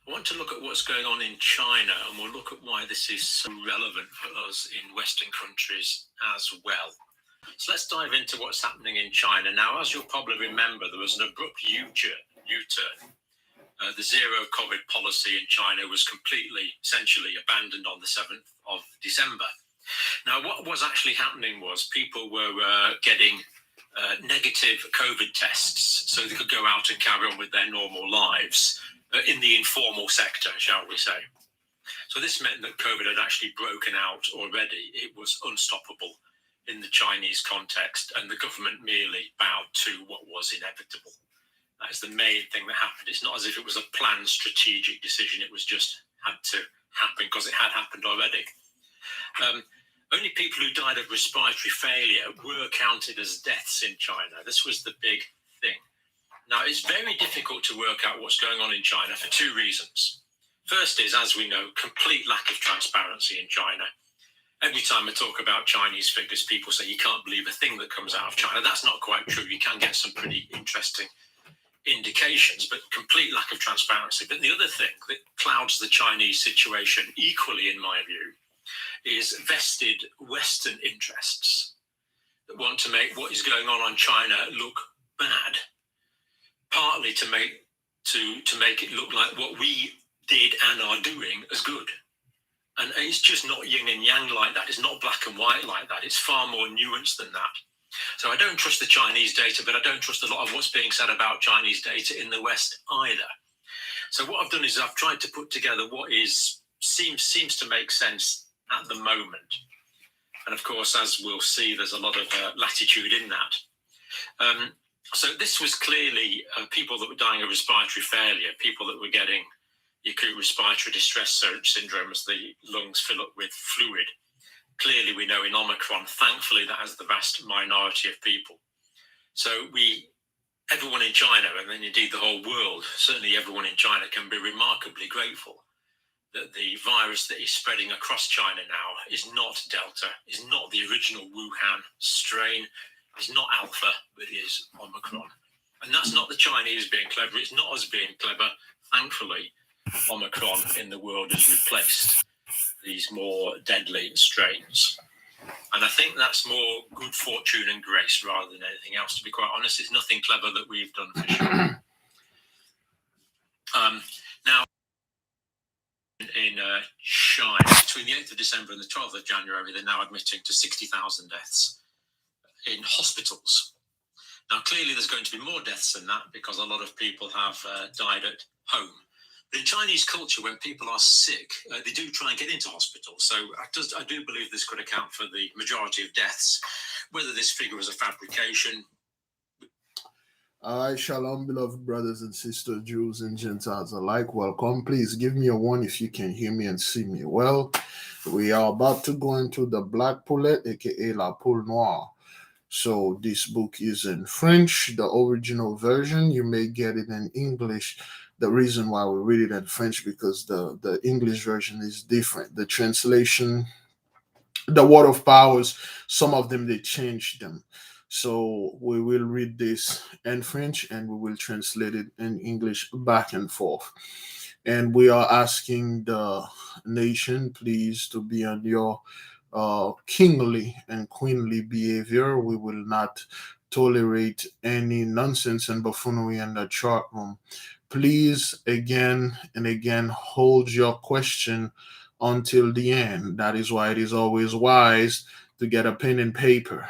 I want to look at what's going on in China, and we'll look at why this is so relevant for us in Western countries as well. So let's dive into what's happening in China. Now, as you'll probably remember, there was an abrupt U-turn. The zero COVID policy in China was essentially abandoned on the 7th of December. Now, what was actually happening was people were getting negative COVID tests so they could go out and carry on with their normal lives in the informal sector, shall we say. So this meant that COVID had actually broken out already. It was unstoppable in the Chinese context, and the government merely bowed to what was inevitable. That is the main thing that happened. It's not as if it was a planned strategic decision. It was just had to happen because it had happened already. Only people who died of respiratory failure were counted as deaths in China. This was the big thing. Now, it's very difficult to work out what's going on in China for two reasons. First is, as we know, complete lack of transparency in China. Every time I talk about Chinese figures, people say you can't believe a thing that comes out of China. That's not quite true. You can get some pretty interesting indications, but complete lack of transparency. But the other thing that clouds the Chinese situation equally, in my view, is vested Western interests that want to make what is going on in China look bad, partly to make it look like what we did and are doing as good. And it's just not yin and yang like that. It's not black and white like that. It's far more nuanced than that. So I don't trust the Chinese data, but I don't trust a lot of what's being said about Chinese data in the West either. So what I've done is I've tried to put together what seems to make sense at the moment. And of course, as we'll see, there's a lot of latitude in that. So this was clearly people that were dying of respiratory failure, people that were getting acute respiratory distress syndrome as the lungs fill up with fluid. Clearly, we know in Omicron, thankfully, that has the vast minority of people. So everyone in China, and then indeed the whole world, certainly everyone in China can be remarkably grateful that the virus that is spreading across China now is not Delta, is not the original Wuhan strain, is not Alpha, but is Omicron. And that's not the Chinese being clever. It's not us being clever. Thankfully, Omicron in the world has replaced these more deadly strains. And I think that's more good fortune and grace rather than anything else. To be quite honest, it's nothing clever that we've done for sure. Now, in China, between the 8th of December and the 12th of January, they're now admitting to 60,000 deaths in hospitals. Now, clearly, there's going to be more deaths than that because a lot of people have died at home. But in Chinese culture, when people are sick, they do try and get into hospital. So I do believe this could account for the majority of deaths. Whether this figure is a fabrication. Shalom, beloved brothers and sisters, Jews and Gentiles alike. Welcome. Please give me a one if you can hear me and see me well. We are about to go into the Black Pullet, aka La Poule Noire. So this book is in French, the original version. You may get it in English. The reason why we read it in French because the English version is different. The translation, the word of powers, some of them they changed them. So we will read this in French and we will translate it in English back and forth. And we are asking the nation, please, to be on your kingly and queenly behavior. We will not tolerate any nonsense and buffoonery in the chat room. Please, again and again, hold your question until the end. That is why it is always wise to get a pen and paper.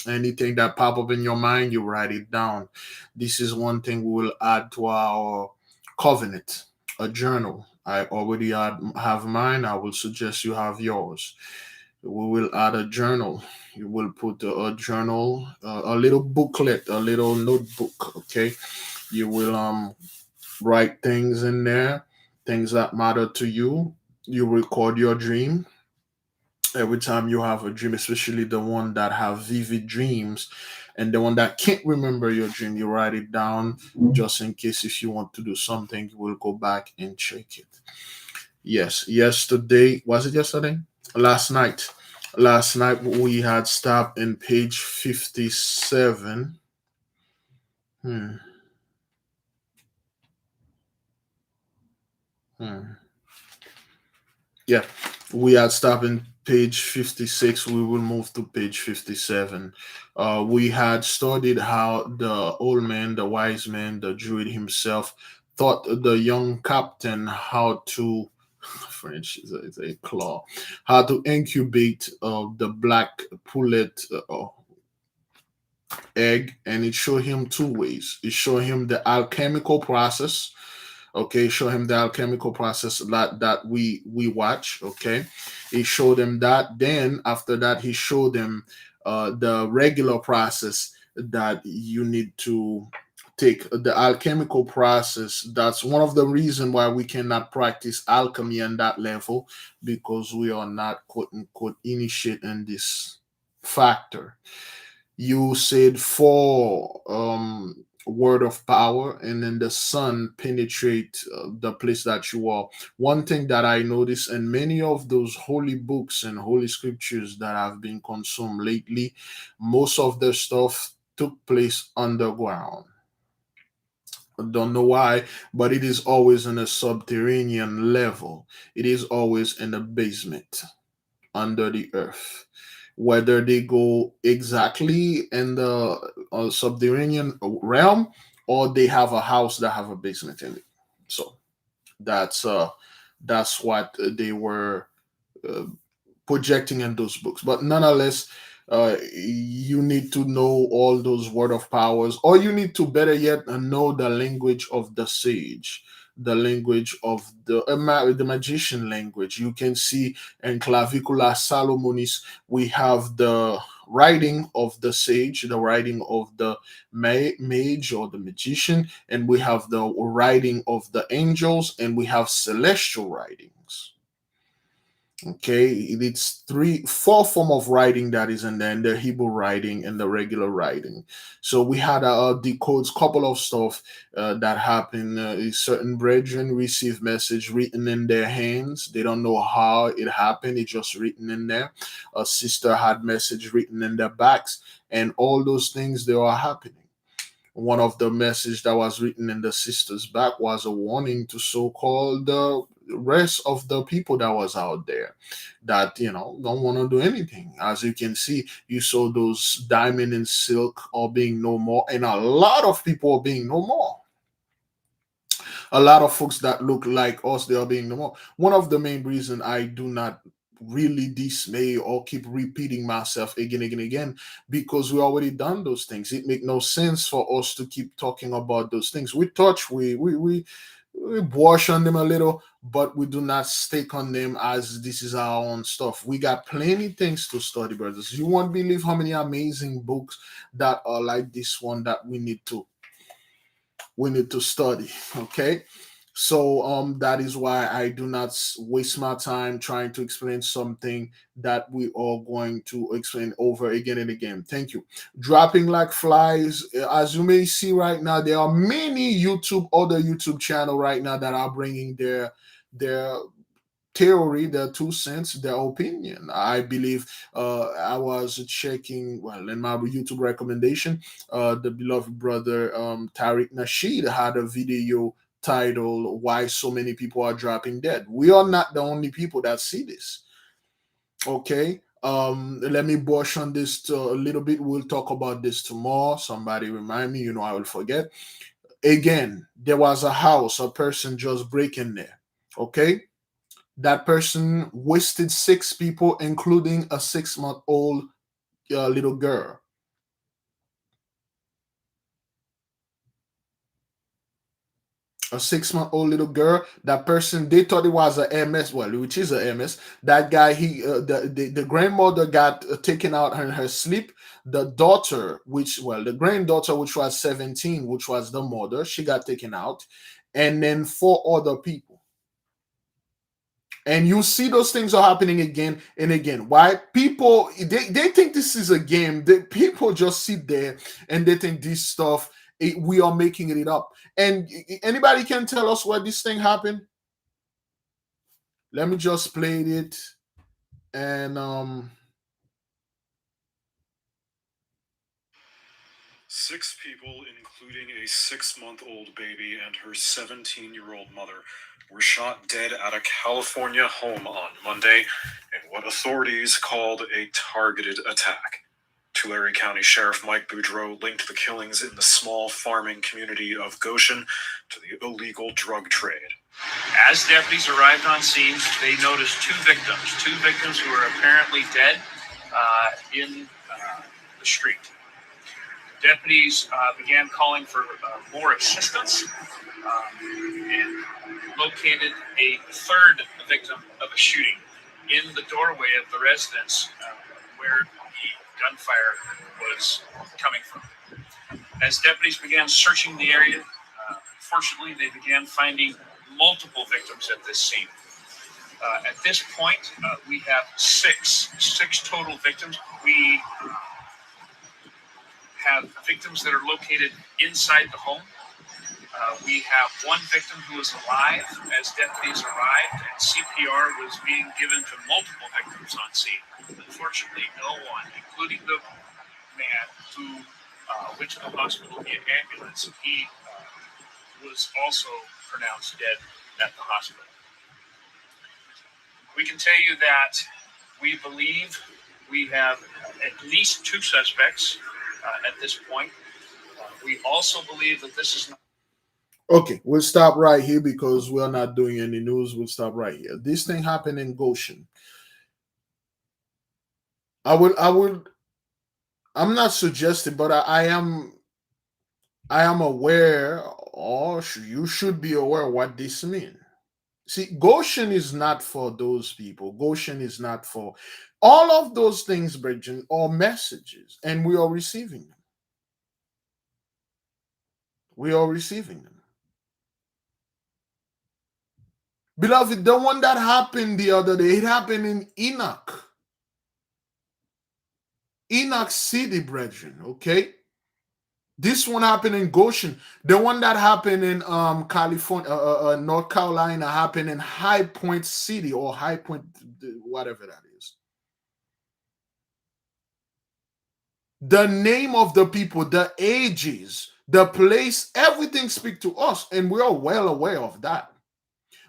Anything that pop up in your mind, you write it down. This is one thing we will add to our covenant, a journal. I already have mine. I will suggest you have yours. We will add a journal. You will put a journal, a little booklet, a little notebook, okay? You will write things in there, things that matter to you. You record your dream. Every time you have a dream, especially the one that have vivid dreams and the one that can't remember your dream, you write it down just in case if you want to do something, you will go back and check it. Yes, yesterday, was it yesterday? Last night we had stopped in page 57. Yeah, we had stopped in page 56. We will move to page 57. We had studied how the old man, the wise man, the druid himself taught the young captain how to, French is a claw, how to incubate the black pullet egg, and it showed him two ways. It showed him the alchemical process. Okay, show him the alchemical process that we watch. Okay, he showed him that. Then after that, he showed him the regular process that you need to take, the alchemical process. That's one of the reason why we cannot practice alchemy on that level, because we are not quote unquote initiate in this factor. You said four word of power, and then the sun penetrate the place that you are. One thing that I noticed in many of those holy books and holy scriptures that have been consumed lately, most of the stuff took place underground. I don't know why, but it is always in a subterranean level. It is always in the basement, under the earth. Whether they go exactly in the subterranean realm, or they have a house that have a basement in it. So that's uh that's what they were uh, projecting in those books. But nonetheless, you need to know all those word of powers, or you need to, better yet, know the language of the sage, the language of the magician language. You can see in Clavicula Salomonis, we have the writing of the sage, the writing of the mage or the magician, and we have the writing of the angels, and we have celestial writings. Okay, it's four form of writing that is in there, in the Hebrew writing and the regular writing. So we had decodes couple of stuff that happened. Certain brethren receive message written in their hands. They don't know how it happened. It's just written in there. A sister had message written in their backs, and all those things they are happening. One of the message that was written in the sister's back was a warning to so-called the rest of the people that was out there that don't want to do anything. As you can see, you saw those diamond and silk are being no more, and a lot of people are being no more. A lot of folks that look like us, they are being no more. One of the main reason I do not really dismay or keep repeating myself again and again, because we already done those things. It make no sense for us to keep talking about those things. We touch, we wash on them a little, but we do not stick on them as this is our own stuff. We got plenty things to study, brothers. You won't believe how many amazing books that are like this one that we need to study. Okay, so that is why I do not waste my time trying to explain something that we are going to explain over again and again. Thank you. Dropping like flies. As you may see right now, there are many other YouTube channel right now that are bringing their theory, their 2 cents, their opinion. I believe I was checking, well, in my YouTube recommendation, the beloved brother Tariq Nasheed had a video titled "Why So Many People Are Dropping Dead." We are not the only people that see this. Okay. Let me brush on this a little bit. We'll talk about this tomorrow. Somebody remind me, I will forget. Again, there was a house, a person just breaking there. Okay, that person wasted six people, including a 6-month old little girl. A 6-month old little girl. That person, they thought it was a MS, well, which is a MS. That guy, the grandmother got taken out in her sleep. The daughter, the granddaughter, which was 17, which was the mother, she got taken out, and then four other people. And you see those things are happening again and again. Why? People, they think this is a game. People just sit there and they think this stuff, we are making it up. And anybody can tell us where this thing happened? Let me just play it. And Six people, including a 6-month-old baby and her 17-year-old mother, were shot dead at a California home on Monday in what authorities called a targeted attack. Tulare County Sheriff Mike Boudreau linked the killings in the small farming community of Goshen to the illegal drug trade. As deputies arrived on scene, they noticed two victims who were apparently dead in the street. Deputies began calling for more assistance and located a third victim of a shooting in the doorway of the residence where the gunfire was coming from. As deputies began searching the area, fortunately, they began finding multiple victims at this scene. At this point, we have six total victims. We have victims that are located inside the home. We have one victim who is alive as deputies arrived, and CPR was being given to multiple victims on scene. Unfortunately, no one, including the man who went to the hospital via ambulance, he was also pronounced dead at the hospital. We can tell you that we believe we have at least two suspects at this point. We also believe that this is not. Okay, we'll stop right here because we're not doing any news. We'll stop right here. This thing happened in Goshen. I'm not suggesting, but I am aware, or you should be aware what this means. See, Goshen is not for those people. Goshen is not for all of those things, Bridget, are messages, and we are receiving them. We are receiving them. Beloved, the one that happened the other day, it happened in Enoch. Enoch City, brethren, okay? This one happened in Goshen. The one that happened in California, North Carolina, happened in High Point City or High Point, whatever that is. The name of the people, the ages, the place, everything speak to us, and we are well aware of that.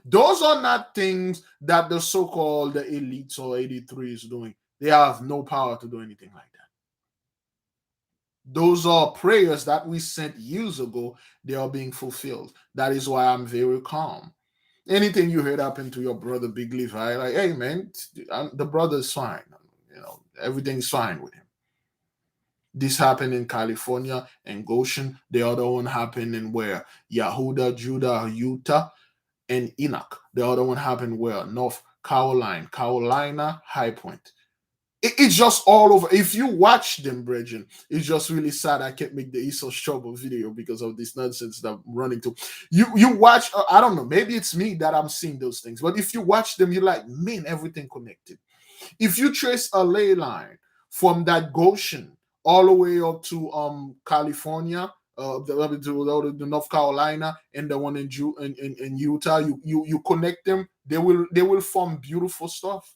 Those are not things that the so-called the elites or 83 is doing. They have no power to do anything like that. Those are prayers that we sent years ago. They are being fulfilled. That is why I'm very calm. Anything you heard happen to your brother, Big Levi, like, hey, man, the brother's fine. You know, everything's fine with him. This happened in California and Goshen. The other one happened in where? Yehuda, Judah, Utah, and Enoch. The other one happened where? North Carolina, High Point. It's just all over. If you watch them, brethren, it's just really sad. I can't make the Esau Trouble video because of this nonsense that I'm running to. You watch, I don't know, maybe it's me that I'm seeing those things. But if you watch them, you're like, man, everything connected. If you trace a ley line from that Goshen all the way up to California, the North Carolina, and the one in Utah, you connect them, they will form beautiful stuff.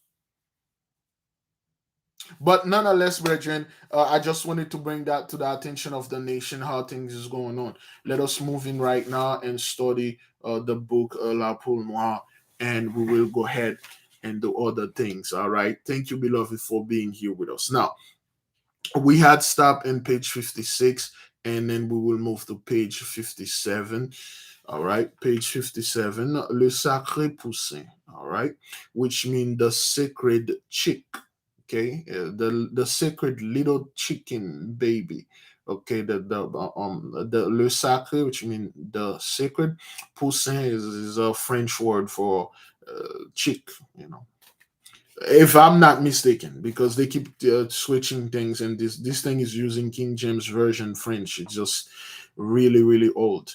But nonetheless, brethren, I just wanted to bring that to the attention of the nation, how things is going on. Let us move in right now and study the book La Poule Noire, and we will go ahead and do other things. All right. Thank you, beloved, for being here with us. Now, we had stopped in page 56, and then we will move to page 57. All right, page 57, Le Sacré Poussin, all right, which means the sacred chick. Okay, the sacred little chicken baby. Okay, the le sacré, which means the sacred. Poussin is a French word for chick. You know, if I'm not mistaken, because they keep switching things, and this thing is using King James Version French. It's just really old.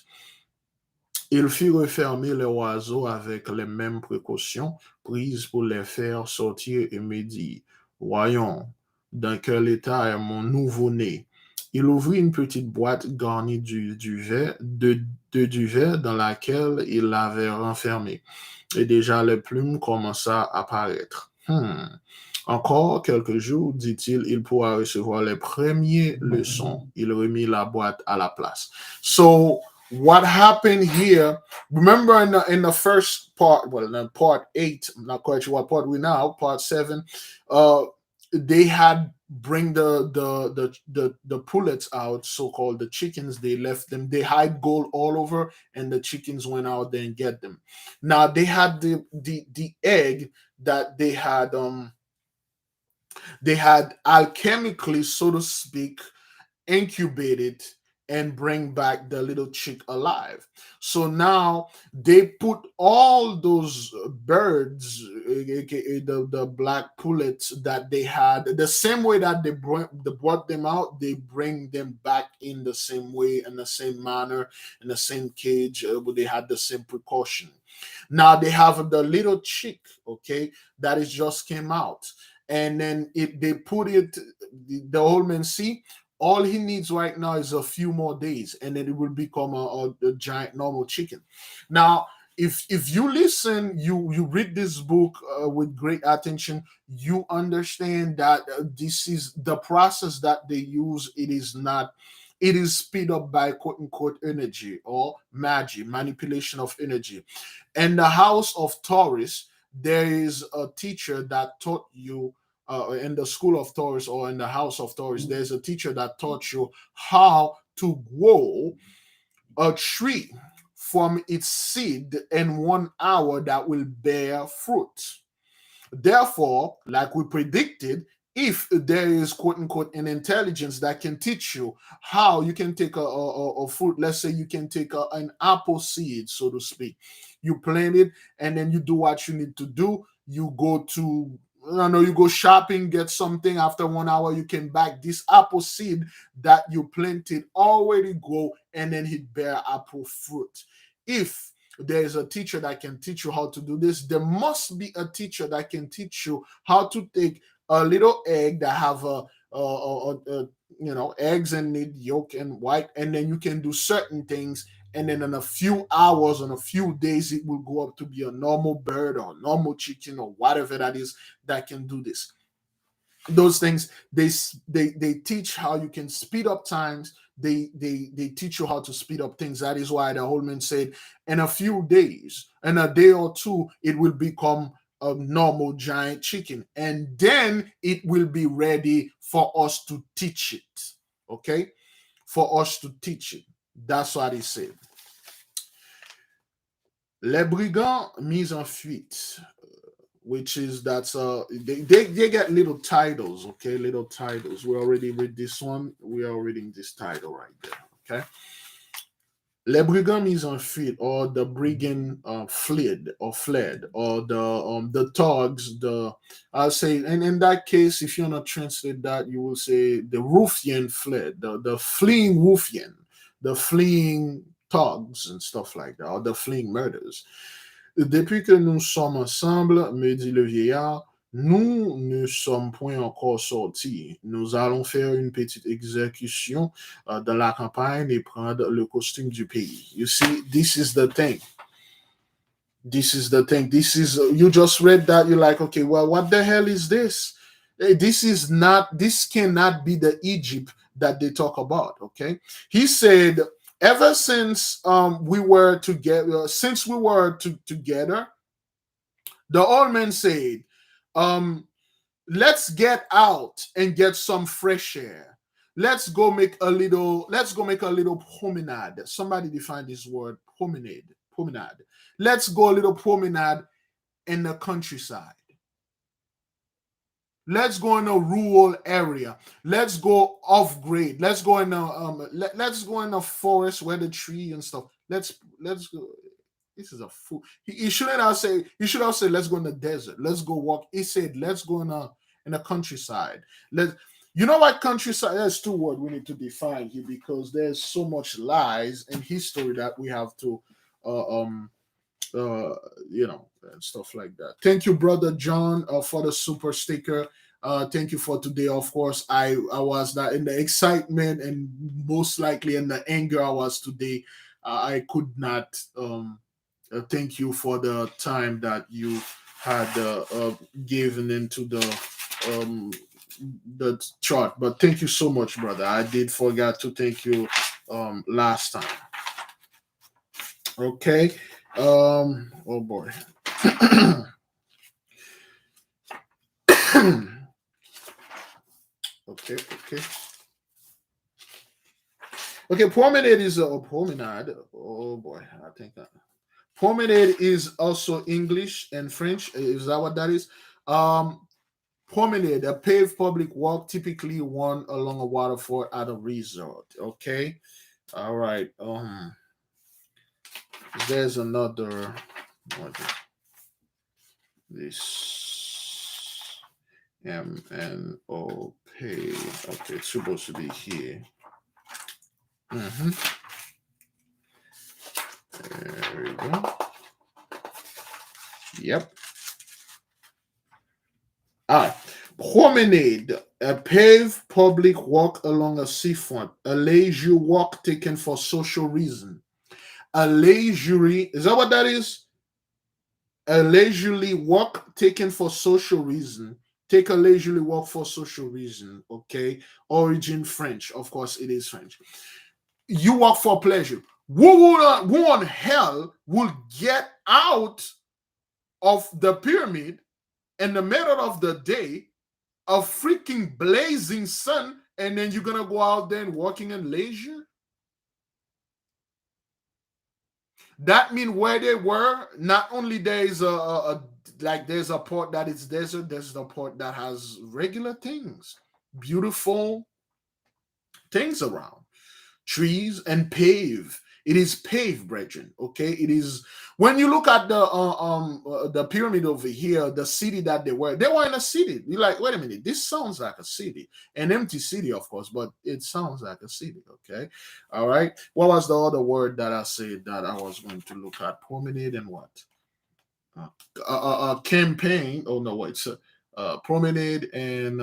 Il fit refermer les oiseaux avec les mêmes précautions prises pour les faire sortir et me dit, voyons, dans quel état est mon nouveau-né? Il ouvrit une petite boîte garnie de duvet dans laquelle il l'avait renfermé. Et déjà les plumes commençaient à apparaître. Encore quelques jours, dit-il, il pourra recevoir les premières leçons. Il remit la boîte à la place. So, what happened here, Remember in the first part, well, in part 8, I'm not quite sure what part we now, part 7, they had bring the pullets out, so-called the chickens. They left them, they hide gold all over, and the chickens went out there and get them. Now they had the egg that they had alchemically, so to speak, incubated and bring back the little chick alive. So now they put all those birds, aka the black pullets that they had, the same way that they brought them out, they bring them back in the same way, in the same manner, in the same cage. They had the same precaution. Now they have the little chick, okay, that is just came out, and then they put it. The old man see, all he needs right now is a few more days, and then it will become a giant normal chicken. Now, if you listen, you read this book with great attention, you understand that this is the process that they use. It is not. It is speed up by quote unquote energy or magic, manipulation of energy. In the house of Taurus, there is a teacher that taught you in the school of Taurus or in the house of Taurus, there's a teacher that taught you how to grow a tree from its seed in 1 hour that will bear fruit. Therefore, like we predicted, if there is quote unquote an intelligence that can teach you how you can take a fruit, let's say you can take an apple seed, so to speak, you plant it, and then you do what you need to do. You go to, I know, you go shopping, get something. After 1 hour, you can back this apple seed that you planted already grow, and then it bear apple fruit. If there is a teacher that can teach you how to do this, there must be a teacher that can teach you how to take a little egg that have eggs and need yolk and white, and then you can do certain things, and then in a few hours, in a few days, it will go up to be a normal bird or a normal chicken or whatever that is that can do this. Those things, they teach how you can speed up times. They teach you how to speed up things. That is why the old man said, in a few days, in a day or two, it will become a normal giant chicken, and then it will be ready for us to teach it. Okay, for us to teach it. That's what he said. Les brigands mis en fuite, which is they get little titles, okay, little titles. We already read this one. We are reading this title right there, okay. Les brigands mis en fuite, or the brigand fled, or the thugs, I'll say, and in that case, if you're not translate that, you will say the ruffian fled, the fleeing ruffian, the fleeing thugs and stuff like that, or the fleeing murders. Depuis que nous sommes ensemble, me dit le vieillard, nous ne sommes point encore sortis. Nous allons faire une petite exécution dans la campagne et prendre le costume du pays. You see, this is the thing. This is the thing. This is, you just read that, you're like, okay, well, what the hell is this? This cannot be the Egypt that they talk about, okay? He said, ever since we were together, the old man said, let's get out and get some fresh air. Let's go make a little promenade. Somebody define this word, promenade. Let's go a little promenade in the countryside. Let's go in a rural area. Let's go off grade. Let's go in a forest where the tree and stuff. Let's go. This is a fool. He shouldn't have said. He should have said, "Let's go in the desert. Let's go walk." He said, "Let's go in a countryside." You know what countryside? There's two words we need to define here, because there's so much lies in history that we have to, and stuff like that. Thank you, brother John, for the super sticker. Thank you for today. Of course, I was not in the excitement and most likely in the anger I was today. I could not thank you for the time that you had given into the chart. But thank you so much, brother. I did forget to thank you last time. Okay. Oh boy. Okay. Okay, promenade is a promenade. Oh boy, I think that promenade is also English and French. Is that what that is? Promenade, a paved public walk, typically one along a waterfall at a resort. Okay, all right. There's another. What is this? MNO pay. Okay, it's supposed to be here. There we go. Yep. All right. Promenade, a paved public walk along a seafront, a leisure walk taken for social reason. A leisurely, is that what that is? A leisurely walk taken for social reason. Take a leisurely walk for social reason. Okay. Origin French. Of course, it is French. You walk for pleasure. Who on hell will get out of the pyramid in the middle of the day, a freaking blazing sun, and then you're gonna go out there and walking in leisure? That means where they were, not only there is there's a port that is desert, there's the port that has regular things, beautiful things around, trees and pave. It is paved, brethren. Okay, it is. When you look at the pyramid over here, the city that they were in a city. You're like, wait a minute, this sounds like a city, an empty city, of course, but it sounds like a city. Okay, all right. What was the other word that I said that I was going to look at? Promenade and what? Campaign. Oh no, wait. Promenade and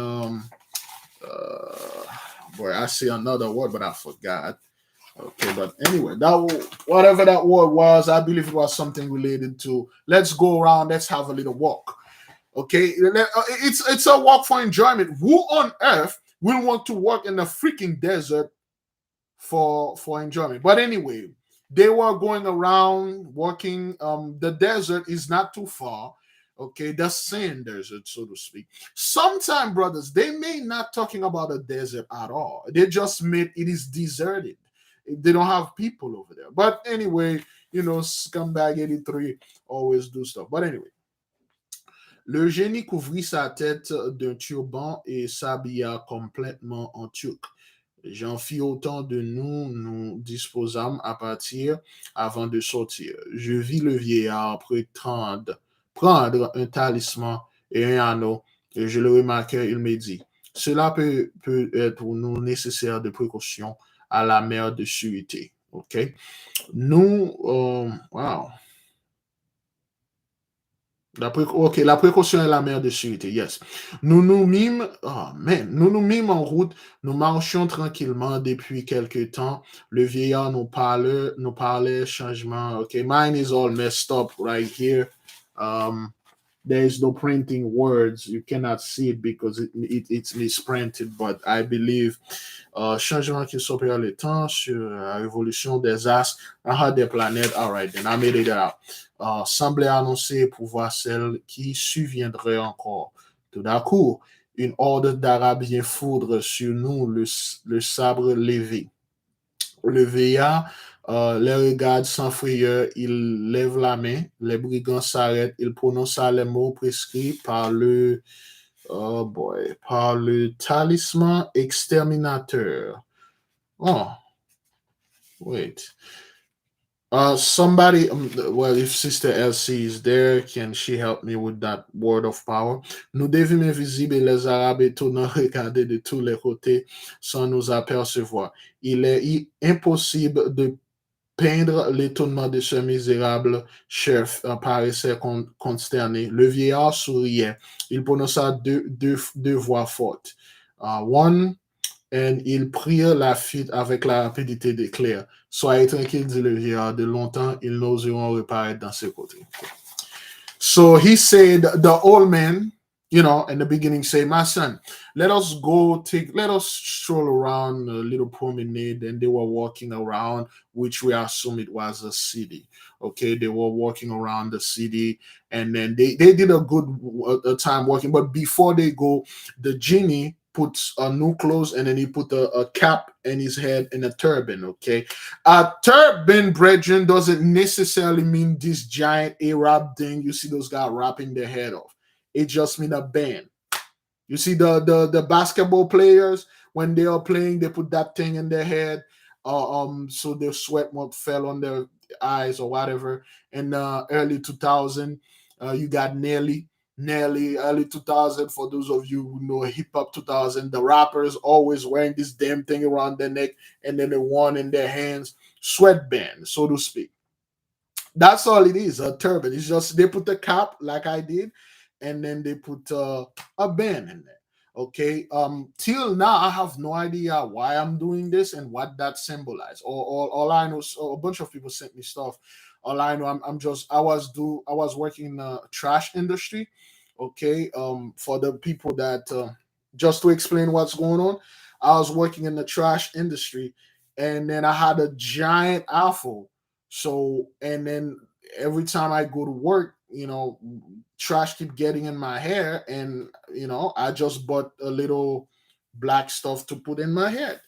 boy, I see another word, but I forgot. Okay, but anyway, whatever that word was, I believe it was something related to let's go around, let's have a little walk. Okay, it's a walk for enjoyment. Who on earth will want to walk in the freaking desert for enjoyment? But anyway, they were going around walking. The desert is not too far. Okay, the sand desert, so to speak. Sometimes, brothers, they may not talking about a desert at all. They just meant it is deserted. They don't have people over there. But anyway, Scumbag 83 always do stuff. But anyway, le génie couvrit sa tête d'un turban et s'habilla complètement en turc. J'en fis autant de nous disposâmes à partir avant de sortir. Je vis le vieillard prendre un talisman et un anneau, et je le remarquai, il me dit, cela peut être pour nous nécessaire de précaution à la mer de sûreté. OK? Nous, wow. La précaution est la mère de sûreté, yes. Nous nous mîmes en route, nous marchions tranquillement depuis quelque temps. Le vieillard nous parlait changement. Okay, mine is all messed up right here. There is no printing words. You cannot see it because it's misprinted, but I believe changement qui s'opère le temps sur la révolution des astres, des planètes. All right, then I made it out. Semblait annoncer pouvoir celle qui surviendrait encore. Tout d'un coup, une horde d'Arabes vient foudre sur nous le sabre levé. Le vieillard les regarde sans frayeur, il lève la main, les brigands s'arrêtent, il prononça les mots prescrits par le talisman exterminateur. Oh, wait. Somebody, well, if Sister Elsie is there, can she help me with that word of power? Nous devîmes invisibles et les Arabes étonnants regarder de tous les côtés sans nous apercevoir. Il est impossible de peindre l'étonnement de ce misérable chef paraissait consterné. Le vieillard souriait. Il prononça deux voix fortes. One, and ils prirent la fuite avec la rapidité d'éclair. Soyez tranquille, dit le vieillard, de longtemps, ils n'oseront reparaître dans ses côtés. So he said, the old man, in the beginning say, my son, let us stroll around a little promenade. And they were walking around, which we assume it was a city. Okay, they were walking around the city, and then they did a good time walking. But before they go, the genie puts a new clothes, and then he put a cap in his head and a turban. Okay, a turban, brethren, doesn't necessarily mean this giant Arab thing you see those guys wrapping their head off. It just means a band. You see the basketball players, when they are playing, they put that thing in their head, so their sweat won't fell on their eyes or whatever. In early 2000, you got Nelly, early 2000. For those of you who know hip hop 2000, the rappers always wearing this damn thing around their neck, and then the one in their hands, sweatband, so to speak. That's all it is, a turban. It's just they put the cap like I did, and then they put a band in there. Okay. Till now, I have no idea why I'm doing this and what that symbolizes. All I know, so a bunch of people sent me stuff. All I know, I was working in the trash industry. Okay. For the people that just to explain what's going on, I was working in the trash industry, and then I had a giant afro. So, and then every time I go to work, trash keep getting in my hair, and I just bought a little black stuff to put in my head,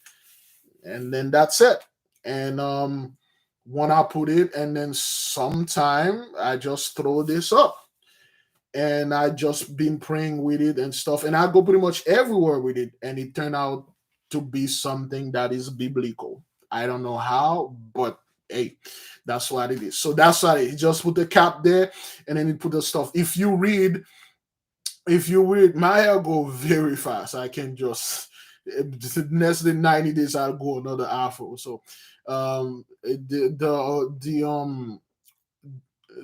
and then that's it. And when I put it, and then sometime I just throw this up, and I just been praying with it and stuff, and I go pretty much everywhere with it, and it turned out to be something that is biblical. I don't know how, but hey, that's what it is. So that's why he just put the cap there, and then he put the stuff. If you read, my hair go very fast. I can just less than 90 days I'll go another afro. So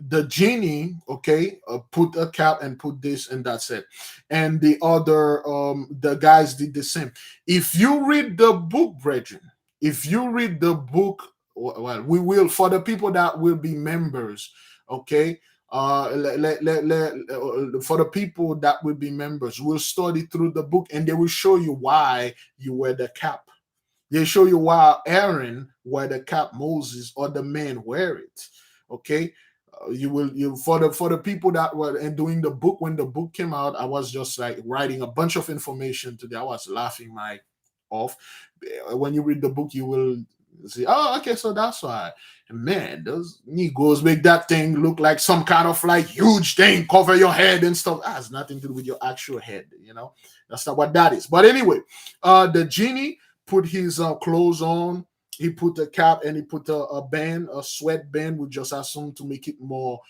the genie, okay, put a cap and put this, and that's it. And the guys did the same. If you read the book, brethren, if you read the book, well, we will, for the people that will be members, okay. For the people that will be members, we'll study through the book, and they will show you why you wear the cap. They show you why Aaron wear the cap, Moses or the men wear it. Okay, you for the people that were and doing the book. When the book came out, I was just like writing a bunch of information today. I was laughing my off. When you read the book, you will see, oh, okay, so that's why. Man, those Negroes make that thing look like some kind of like huge thing, cover your head and stuff. That has nothing to do with your actual head, That's not what that is. But anyway, the genie put his clothes on. He put a cap, and he put a band, a sweat band, we just assumed to make it more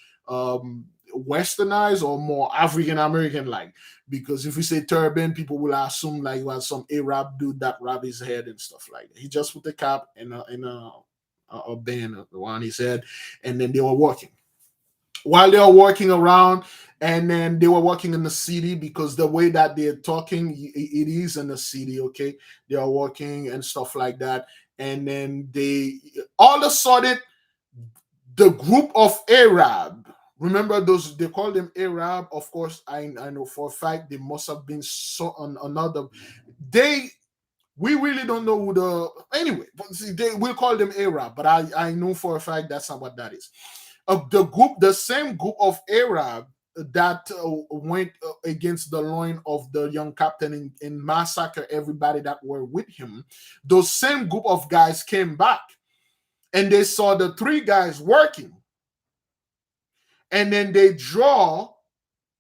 westernized or more African American like. Because if we say turban, people will assume like you had some Arab dude that wrapped his head and stuff like that. He just put the cap and a band on his head, and then they were walking. While they were walking around, and then they were walking in the city, because the way that they're talking, it is in the city, okay? They are walking and stuff like that. And then they, all of a sudden, the group of Arab, remember those, they call them Arab, of course, I know for a fact they must have been so on another, we really don't know who anyway, they will call them Arab, but I know for a fact that's not what that is. The same group of Arab that went against the loin of the young captain and massacre everybody that were with him, those same group of guys came back, and they saw the three guys working, and then they draw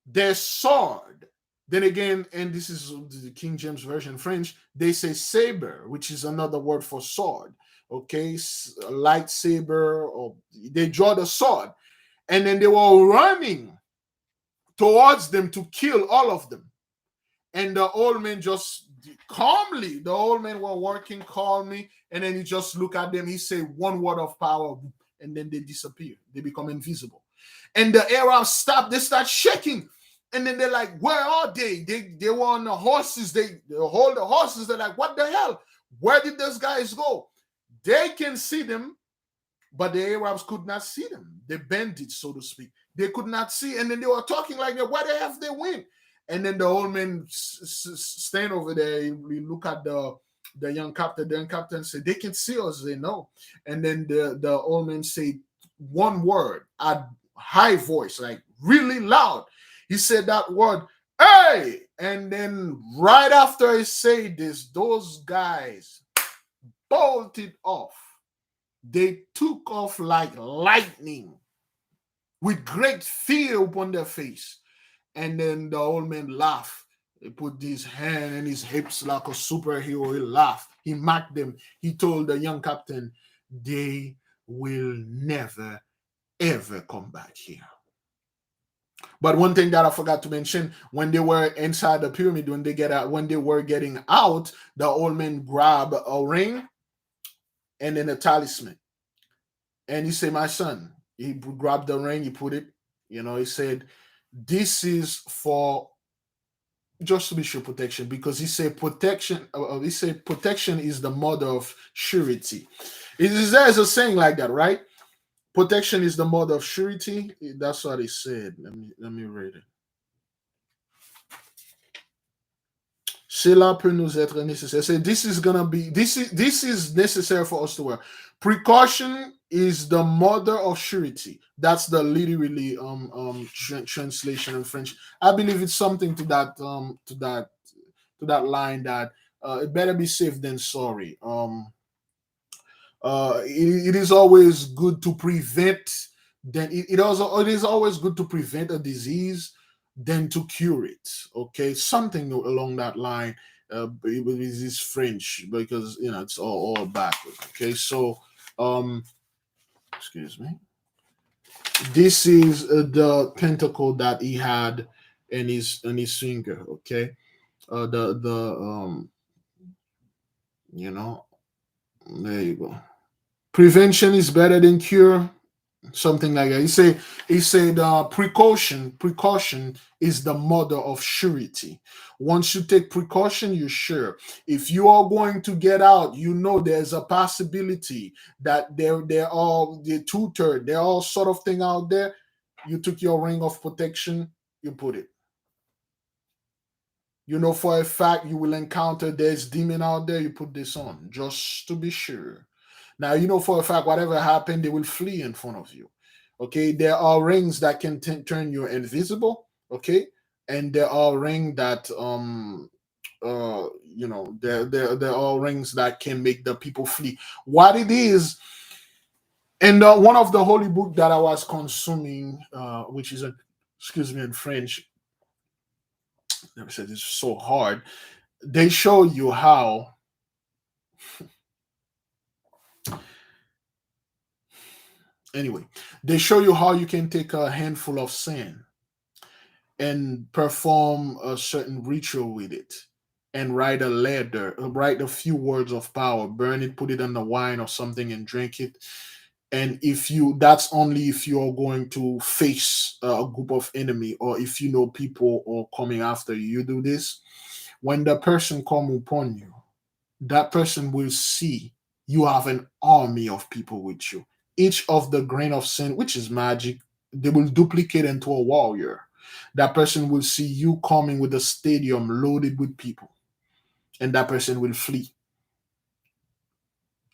their sword. Then again, and this is the King James Version French, they say saber, which is another word for sword. Okay, lightsaber, or they draw the sword, and then they were running towards them to kill all of them. And the old man just calmly, the old men were working calmly, and then he just look at them, he say one word of power, and then they disappear. They become invisible. And the Arabs stop, they start shaking. And then they're like, where are they? They were on the horses, they hold the horses, they're like, what the hell? Where did those guys go? They can see them, but the Arabs could not see them. The bandits, so to speak. They could not see. And then they were talking like, where the hell they went? And then the old man stand over there. We look at the young captain. The young captain said, "They can see us." They know. And then the old man said one word at high voice, like really loud. He said that word, "Hey!" And then right after he said this, those guys bolted off. They took off like lightning with great fear upon their face. And then the old man laughed. He put his hand in his hips like a superhero. He laughed. He mocked them. He told the young captain, "They will never, ever come back here." But one thing that I forgot to mention, when they were inside the pyramid, when they were getting out, the old man grabbed a ring and then a talisman. And he said, "My son," he grabbed the ring, he put it, he said, "This is for just to be sure protection," because he said protection. He said protection is the mother of surety. There's a saying like that, right? Protection is the mother of surety. That's what he said. Let me read it. Cela peut nous être nécessaire. So this is necessary for us to wear. Precaution is the mother of surety. That's the literally translation in French. I believe it's something to that line that it better be safe than sorry. It is always good to prevent. Then it is always good to prevent a disease than to cure it. Okay, something along that line. It is French because it's all backwards. Okay, so excuse me. This is the pentacle that he had in his finger. Okay, there you go. Prevention is better than cure. Something like that. He said precaution is the mother of surety. Once you take precaution, you're sure. If you are going to get out, there's a possibility that they're all the two-third, they're all sort of thing out there. You took your ring of protection, you put it. For a fact you will encounter there's demon out there, you put this on just to be sure. Now, for a fact, whatever happened, they will flee in front of you. Okay, there are rings that can turn you invisible. Okay, and there are rings that there are rings that can make the people flee. What it is, and one of the holy book that I was consuming, which is excuse me in French. Never said it's so hard. They show you how. Anyway, they show you how you can take a handful of sand and perform a certain ritual with it and write a few words of power, burn it, put it in the wine or something and drink it. And that's only if you are going to face a group of enemy, or if people are coming after you. You do this. When the person come upon you, that person will see you have an army of people with you. Each of the grain of sin, which is magic, they will duplicate into a warrior. That person will see you coming with a stadium loaded with people, and that person will flee.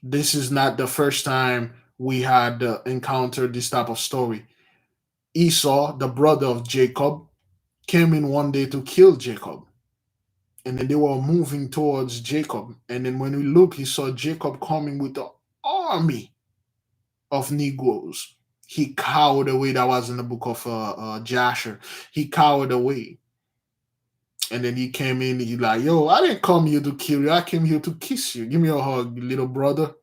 This is not the first time we had encountered this type of story. Esau, the brother of Jacob, came in one day to kill Jacob. And then they were moving towards Jacob. And then when we look, he saw Jacob coming with an army of Negroes. He cowered away. That was in the book of Jasher. He cowered away. And then he came in. He's like, "Yo, I didn't come here to kill you. I came here to kiss you. Give me a hug, little brother."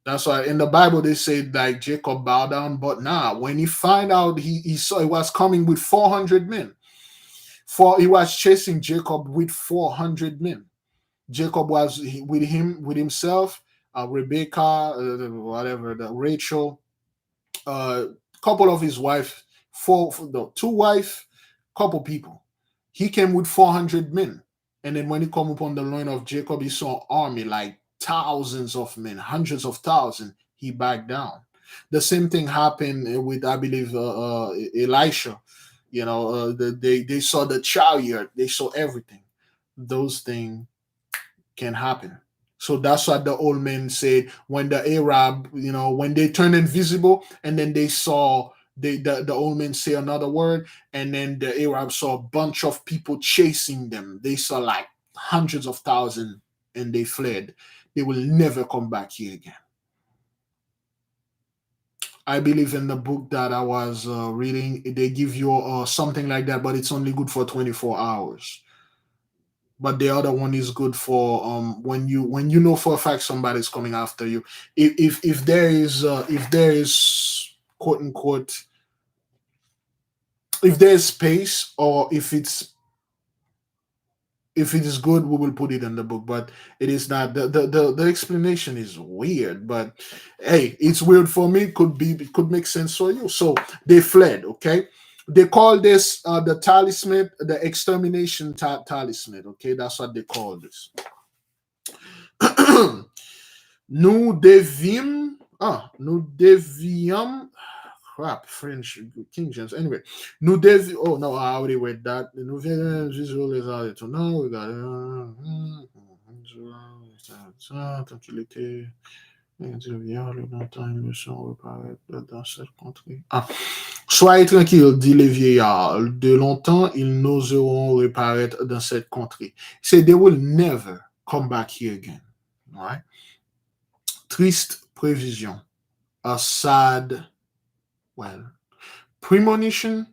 That's why in the Bible they say like Jacob bowed down, but when he find out, he saw he was coming with 400 men. He was chasing Jacob with 400 men. Jacob was with himself, Rebecca, Rachel, couple of his wife, two wife, couple people. He came with 400 men. And then when he come upon the loin of Jacob, he saw an army like thousands of men, hundreds of thousands. He backed down. The same thing happened with, I believe, Elisha. They saw the chariot, they saw everything. Those things can happen. So that's what the old man said when the Arab, when they turned invisible, and then they saw the old man say another word, and then the Arab saw a bunch of people chasing them. They saw like hundreds of thousands, and they fled. They will never come back here again. I believe in the book that I was reading, they give you something like that, but it's only good for 24 hours. But the other one is good for when you know for a fact somebody's coming after you. If there is quote unquote, if there's space, or if it is good, we will put it in the book. But it is not. The explanation is weird, but hey, it's weird for me. It could make sense for you. So they fled. Okay, they call this the talisman, the extermination talisman. Okay, that's what they call this. Nous devions crap, French, King James. Anyway, oh no, I already read that. Nous verrons Israël les arrêts tout. No, we got tant qu'il était longtemps, ils ne sont reparaître dans cette contrée. Soyez tranquille, dit les vieillards. De longtemps, ils n'oseront reparaître dans cette contrée. Say they will never come back here again. Right? Triste prévision. A sad, premonition,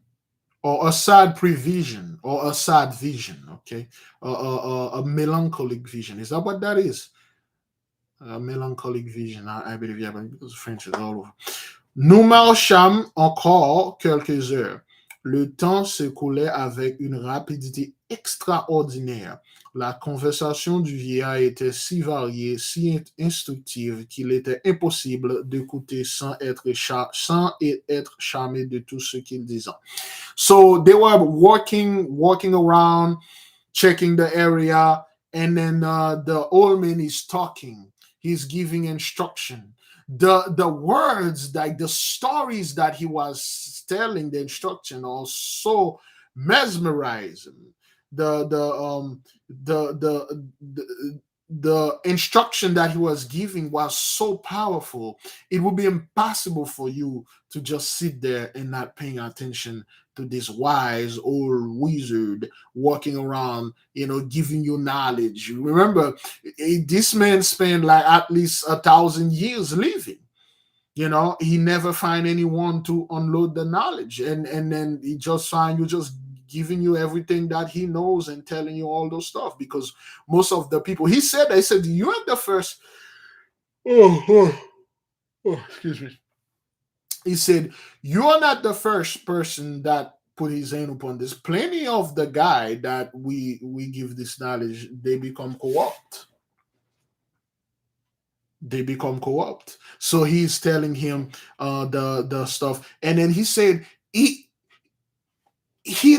or a sad prevision, or a sad vision. Okay, a melancholic vision. Is that what that is? A melancholic vision. I believe, yeah, because French is all over. Nous marchâmes encore quelques heures. Le temps s'écoulait avec une rapidité extraordinaire. La conversation du vieillard était si variée, si instructive, qu'il était impossible d'écouter sans être charmé de tout ce qu'il disait. So they were walking around, checking the area, and then the old man is talking. He's giving instruction. The words, like the stories that he was telling, the instruction, are so mesmerizing. The instruction that he was giving was so powerful. It would be impossible for you to just sit there and not paying attention to this wise old wizard walking around, giving you knowledge. Remember, this man spent like at least 1,000 years living. He never find anyone to unload the knowledge, and then he just find you just giving you everything that he knows and telling you all those stuff. Because most of the people, they said you are the first. Excuse me. He said, you're not the first person that put his hand upon this. Plenty of the guy that we give this knowledge, they become corrupt. So he's telling him the stuff. And then he said, he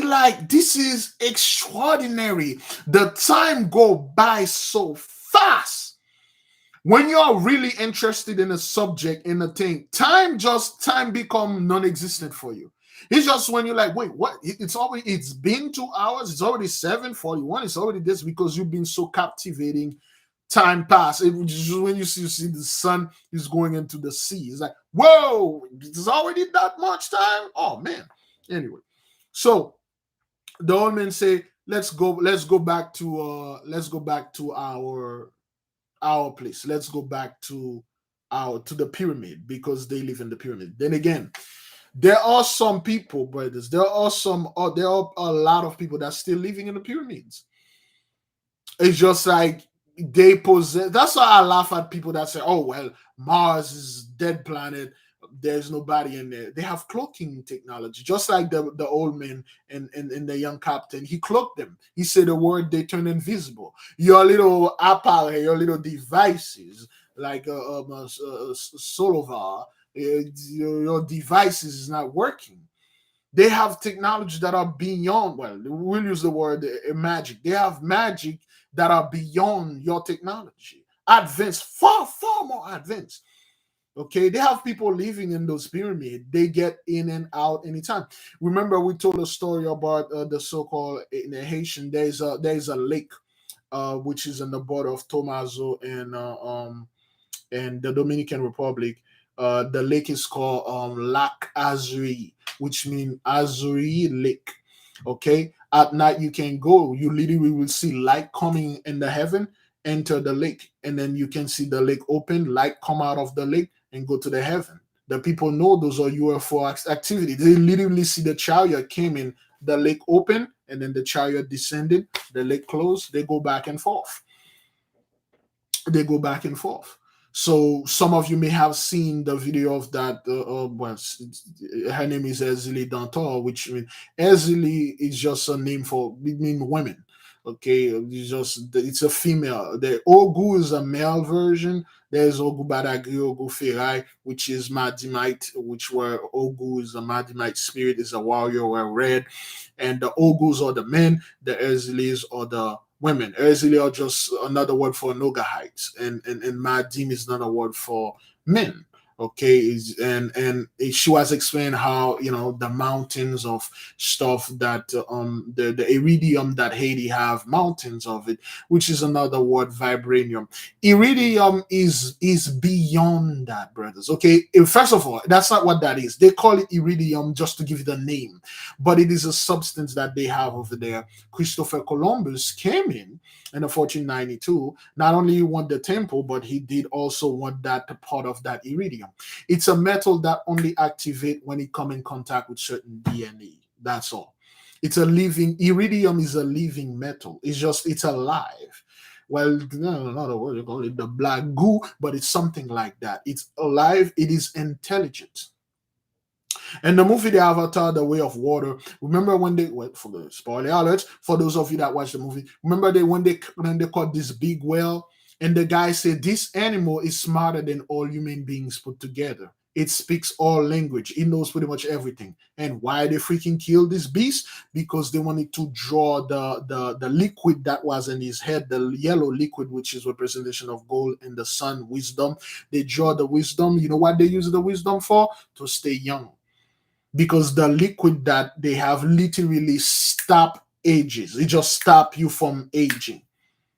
like, this is extraordinary. The time go by so fast. When you are really interested in a subject, in a thing, time become non-existent for you. It's just when you're like, wait, what? It's been 2 hours. It's already 7:41. It's already this, because you've been so captivating. Time pass. Just when you see the sun is going into the sea, it's like, whoa, it's already that much time. Oh man. Anyway, so the old man say, let's go back to our place. Let's go back to the pyramid, because they live in the pyramid. Then again, there are some people, brothers. There are a lot of people that still living in the pyramids. It's just like they possess. That's why I laugh at people that say, "Oh well, Mars is dead planet. There's nobody in there." They have cloaking technology, just like the old man and the young captain. He cloaked them. He said the word, they turn invisible. Your little appareil, your little devices, like Solovar, your devices is not working. They have technology that are beyond. Well, we'll use the word magic. They have magic that are beyond your technology, advanced, far more advanced. Okay, they have people living in those pyramids. They get in and out anytime. Remember, we told a story about the so-called in the Haitian. There's a lake, which is in the border of Tomazo and the Dominican Republic. The lake is called Lac Azuri, which means Azuri Lake. Okay, at night you can go. You literally will see light coming in the heaven, enter the lake, and then you can see the lake open, light come out of the lake and go to the heaven. The people know those are UFO activity. They literally see the chariot came in, the lake open, and then the chariot descended, the lake closed. They go back and forth. They go back and forth. So some of you may have seen the video of that. Her name is Ezili Dantor, which means Ezili is just a name for it mean women. Okay, it's a female. The Ogu is a male version. There's Ogu Badagri, Ogu Ferai, which is Madimite, which were Ogu is a Madimite spirit, is a warrior, were red, and the Ogus are the men, the Ezilis are the women. Erzili are just another word for Nogahites, and Madim is another word for men. Okay, and she was explaining how the mountains of stuff that the iridium that Haiti have mountains of it, which is another word, vibranium. Iridium is beyond that, brothers. Okay, first of all, that's not what that is. They call it iridium just to give it a name, but it is a substance that they have over there. Christopher Columbus came in the 1492. Not only he want the temple, but he did also want that part of that iridium. It's a metal that only activate when it come in contact with certain DNA. That's all. It's a living, iridium is a living metal. It's alive. Well, no, not a word, you call it the black goo, but it's something like that. It's alive, it is intelligent. And the movie The Avatar, The Way of Water, remember when they went for the spoiler alerts for those of you that watched the movie, remember when they caught this big whale and the guy said this animal is smarter than all human beings put together. It speaks all language. It knows pretty much everything. And why they freaking killed this beast? Because they wanted to draw the liquid that was in his head, the yellow liquid, which is representation of gold and the sun, wisdom. They draw the wisdom. You know what they use the wisdom for? To stay young. Because the liquid that they have literally stop ages. It just stop you from aging.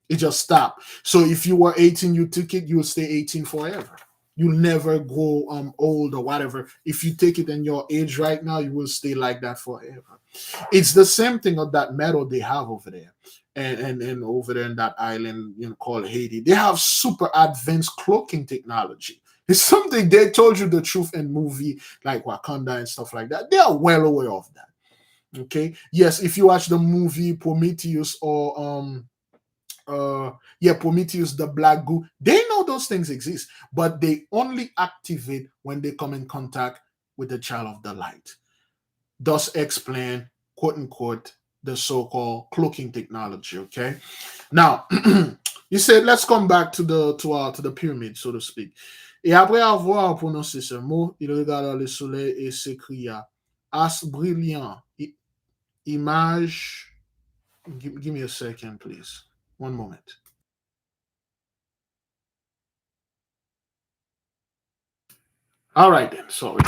It just stop. So if you were 18, you took it, you'll stay 18 forever. You'll never go old or whatever. If you take it in your age right now, you will stay like that forever. It's the same thing of that metal they have over there. And over there in that island called Haiti. They have super advanced cloaking technology. It's something they told you the truth in movie like Wakanda and stuff like that. They are well aware of that. Okay. Yes, if you watch the movie Prometheus or Prometheus, the black goo, they know those things exist, but they only activate when they come in contact with the child of the light. Thus explain, quote unquote, the so-called cloaking technology. Okay. Now you said let's come back to the pyramid, so to speak. Et après avoir prononcé ce mot, il regarda le soleil et s'écria, as brillant, image. Give me a second, please. One moment. All right then, sorry.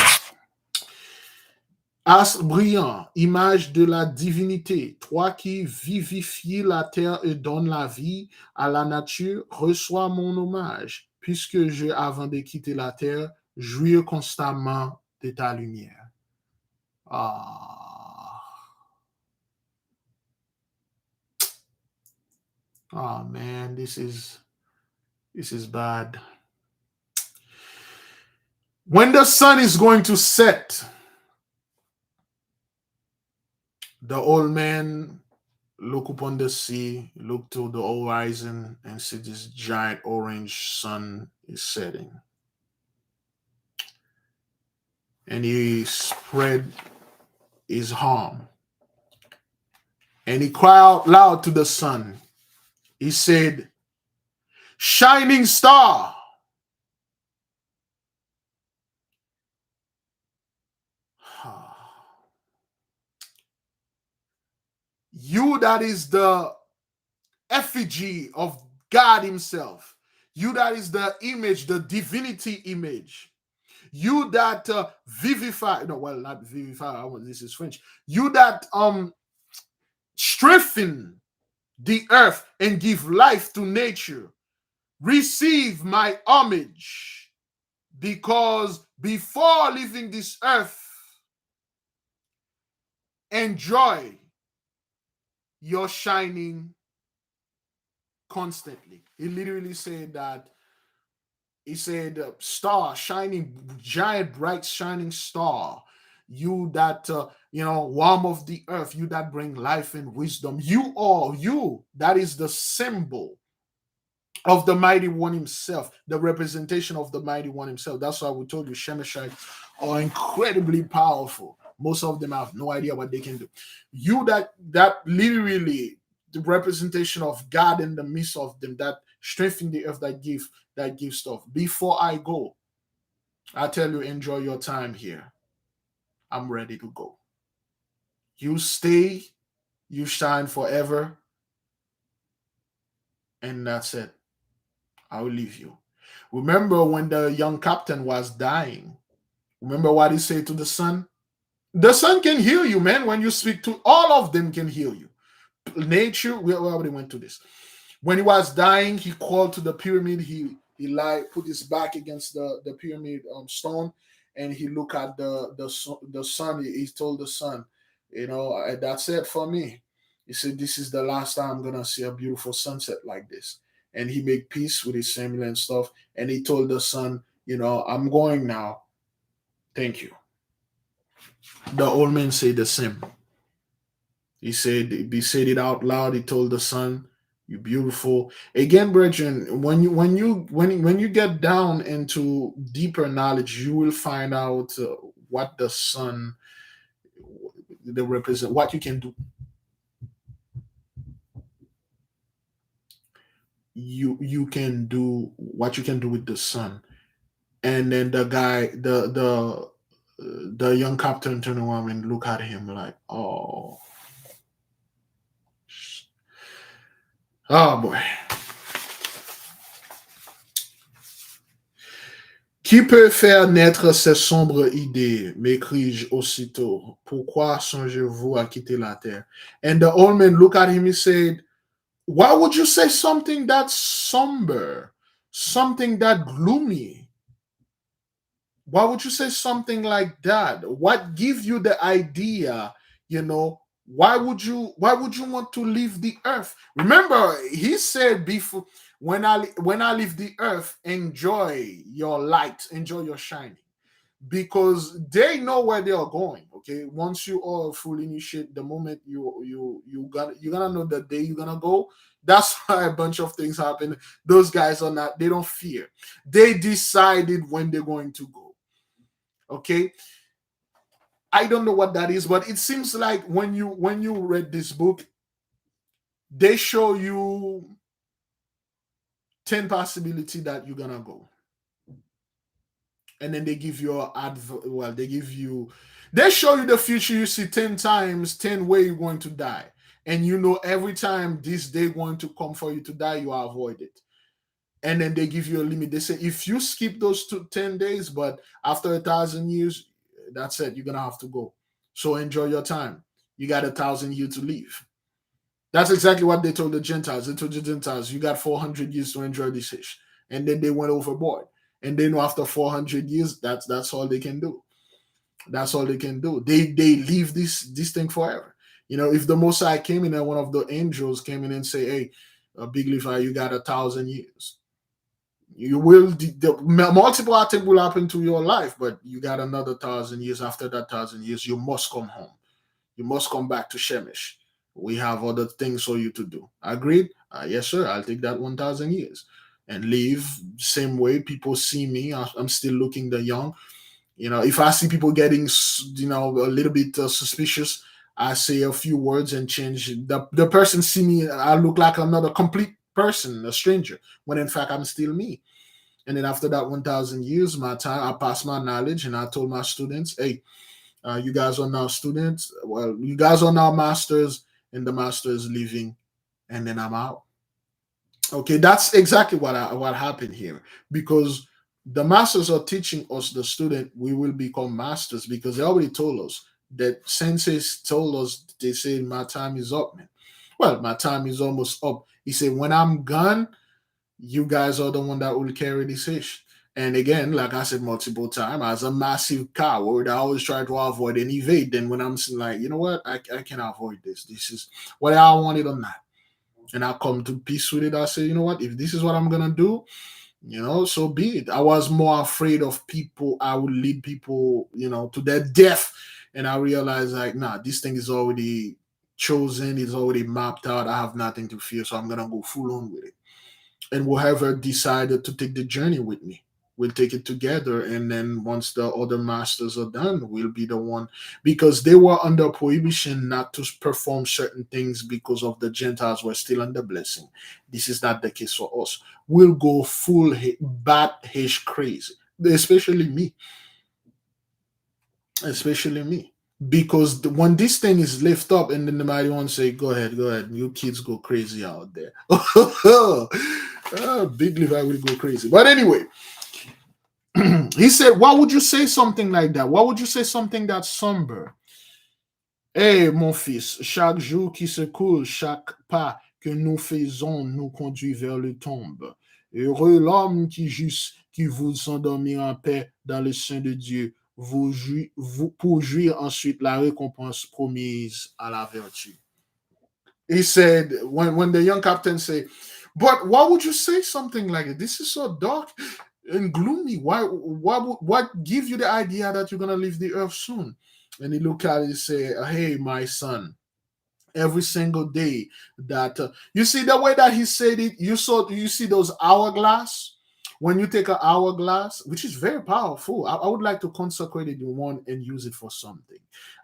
As brillant, image de la divinité, toi qui vivifies la terre et donne la vie à la nature, reçois mon hommage, puisque je, avant de quitter la terre, jouis constamment de ta lumière. Oh man, this is bad. When the sun is going to set, the old man look upon the sea, look to the horizon, and see this giant orange sun is setting. And he spread his arm. And he cried out loud to the sun. He said, "Shining star, you that is the effigy of God himself, you that is the image, the divinity image, You that vivify, no, well, not vivify, this is French. You that strengthen the earth and give life to nature, receive my homage, because before leaving this earth, enjoy your shining constantly. He literally said that. He said, star, shining, giant, bright, shining star. You that, warm of the earth, you that bring life and wisdom. You, that is the symbol of the mighty one himself, the representation of the mighty one himself. That's why we told you Shemeshites are incredibly powerful. Most of them have no idea what they can do. You that literally the representation of God in the midst of them, that strengthen the earth, that give stuff. Before I go, I tell you, enjoy your time here. I'm ready to go. You stay, you shine forever, and that's it. I will leave you. Remember when the young captain was dying? Remember what he said to the son? The son can heal you, man. When you speak to all of them, can heal you. Nature, we already went to this. When he was dying, he called to the pyramid. He put his back against the pyramid stone, and he looked at the sun. He told the sun, that's it for me. He said, this is the last time I'm gonna see a beautiful sunset like this. And he made peace with his family and stuff. And he told the son, I'm going now. Thank you. The old man said the same. He said it out loud. He told the son, "You're beautiful." Again, brethren, when you get down into deeper knowledge, you will find out what the son, they represent, what you can do. You can do what you can do with the son. And then the guy, the young captain turned around and look at him like, oh boy. Qui peut faire naître ces sombres idées, m'écris-je aussitôt. Pourquoi songez-vous à quitter la terre? And the old man looked at him, he said, why would you say something that somber, something that gloomy? Why would you say something like that? What gives you the idea, why would you want to leave the earth? Remember, he said before, when I leave the earth, enjoy your light, enjoy your shining. Because they know where they are going. Okay, once you are fully initiated, the moment you're gonna know the day you're gonna go. That's why a bunch of things happen. Those guys they don't fear. They decided when they're going to go. Okay, I don't know what that is, but it seems like when you read this book, they show you 10 possibility that you're gonna go. And then they give you they show you the future. You see 10 times, 10 ways you're going to die. And every time this day going to come for you to die, you avoid it. And then they give you a limit. They say, if you skip those 10 days, but after 1,000 years, that's it. You're going to have to go. So enjoy your time. You got 1,000 years to live. That's exactly what they told the Gentiles. They told the Gentiles, you got 400 years to enjoy this fish. And then they went overboard. And they know after 400 years, that's all they can do. That's all they can do. They leave this thing forever. If the Mosai came in and one of the angels came in and say, hey, Big Levi, you got 1,000 years. You will, the multiple things will happen to your life, but you got another 1,000 years. After that 1,000 years, you must come home. You must come back to Shemesh. We have other things for you to do. Agreed? Yes, sir. I'll take that 1,000 years. And live same way people see me. I'm still looking the young. If I see people getting, a little bit suspicious, I say a few words and change. The person see me, I look like another complete person, a stranger, when in fact I'm still me. And then after that 1,000 years, my time, I passed my knowledge and I told my students, hey, you guys are now students. Well, you guys are now masters, and the master is leaving, and then I'm out. Okay, that's exactly what happened here, because The masters are teaching us, the student, we will become masters because they already told us that senseis told us, they said, my time is up, man. Well, my time is almost up. He said, when I'm gone, you guys are the one that will carry this fish. And again, like I said multiple times, as a massive coward, I always try to avoid and evade. Then when I'm like, you know what, I can avoid this. This is whether I want it or not. And I come to peace with it. I say, you know what, if this is what I'm gonna do, so be it. I was more afraid of people. I would lead people, to their death. And I realized, like, nah, this thing is already chosen, it's already mapped out. I have nothing to fear, so I'm gonna go full on with it. And whoever decided to take the journey with me, we'll take it together. And then once the other masters are done, we'll be the one, because they were under prohibition not to perform certain things because of the Gentiles were still under blessing. This is not the case for us. We'll go full bat hash crazy, especially me. Because when this thing is lift up and then the mighty one say, go ahead, you kids go crazy out there. Big Levi will go crazy. But anyway, he said, why would you say something like that? Why would you say something that's somber? Eh, mon fils, chaque jour qui se coule, chaque pas que nous faisons nous conduit vers le tombe. Heureux l'homme qui vous endormir en paix dans le sein de Dieu, pour jouir ensuite la récompense promise à la vertu. He said, when the young captain said, but why would you say something like it? This is so dark and gloomy. What gives you the idea that you're going to leave the earth soon? And he looked at it and said, hey, my son, every single day that, you see the way that he said it, you see those hourglass? When you take an hourglass, which is very powerful, I would like to consecrate it in one and use it for something.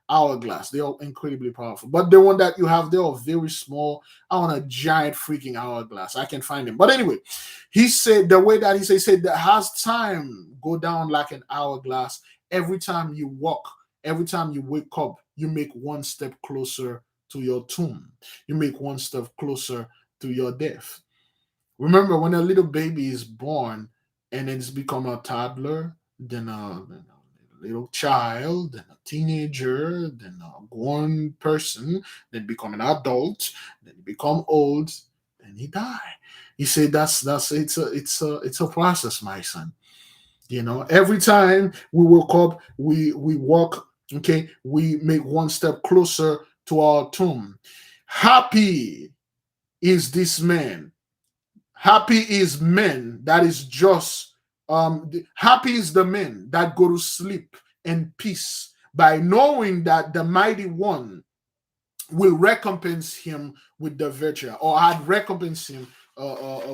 Hourglass, they are incredibly powerful. But the one that you have, they are very small. I want a giant freaking hourglass. I can find them. But anyway, he said the way that he said that has time go down like an hourglass. Every time you walk, every time you wake up, you make one step closer to your tomb. You make one step closer to your death. Remember, when a little baby is born and it's become a toddler, then a little child, then a teenager, then a grown person, then become an adult, then he become old, then he die. He said it's a process, my son. Every time we wake up, we walk, okay, we make one step closer to our tomb. Happy is this man. Happy is men that is just happy is the men that go to sleep in peace by knowing that the mighty one will recompense him with the virtue, or had recompensed him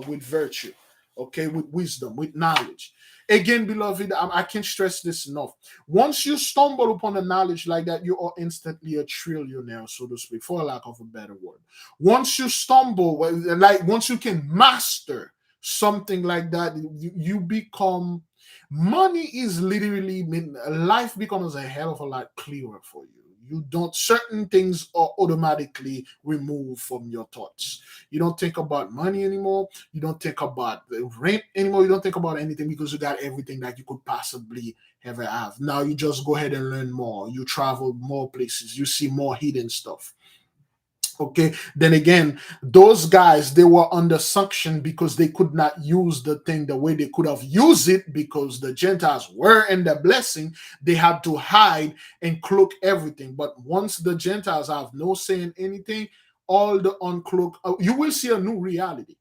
with virtue, okay, with wisdom, with knowledge. Again, beloved, I can't stress this enough. Once you stumble upon a knowledge like that, you are instantly a trillionaire, so to speak, for lack of a better word. Once you stumble, once you can master something like that, you become, money is literally, life becomes a hell of a lot clearer for you. You don't, certain things are automatically removed from your thoughts. You don't think about money anymore. You don't think about the rent anymore. You don't think about anything because you got everything that you could possibly ever have. Now you just go ahead and learn more. You travel more places. You see more hidden stuff. Okay, then again, those guys, they were under sanction because they could not use the thing the way they could have used it, because the Gentiles were in the blessing. They had to hide and cloak everything. But once the Gentiles have no say in anything, all the uncloak, you will see a new reality.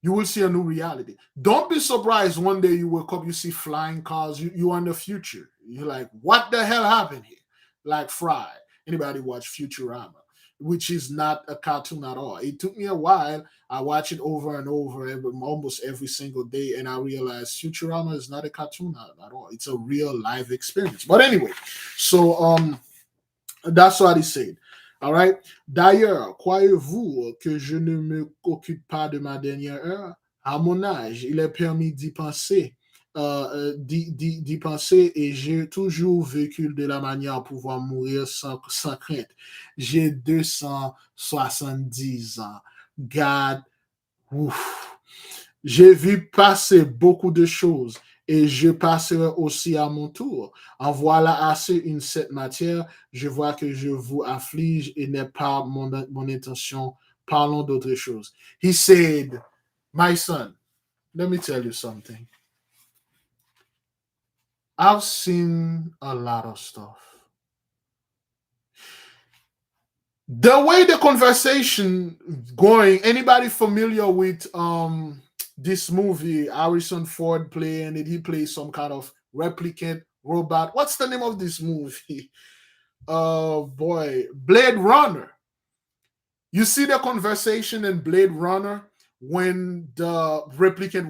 You will see a new reality. Don't be surprised one day you wake up, you see flying cars. You are in the future. You're like, what the hell happened here? Like Fry. Anybody watch Futurama? Which is not a cartoon at all. It took me a while. I watch it over and over, almost every single day, and I realized Futurama is not a cartoon at all. It's a real live experience. But anyway, so that's what he said. All right. D'ailleurs, croyez-vous que je ne me occupe pas de ma dernière heure? À mon âge, il est permis d'y penser. D'y penser, et j'ai toujours vécu de la manière à pouvoir mourir sans crainte. J'ai 270 ans. God, ouf. J'ai vu passer beaucoup de choses et je passerai aussi à mon tour. En voilà assez une cette matière. Je vois que je vous afflige et n'est pas mon intention. Parlons d'autre chose. He said, my son, let me tell you something. I've seen a lot of stuff. The way the conversation going, anybody familiar with this movie Harrison Ford playing it? He plays some kind of replicant robot. What's the name of this movie? Boy, Blade Runner. You see the conversation in Blade Runner when the replicant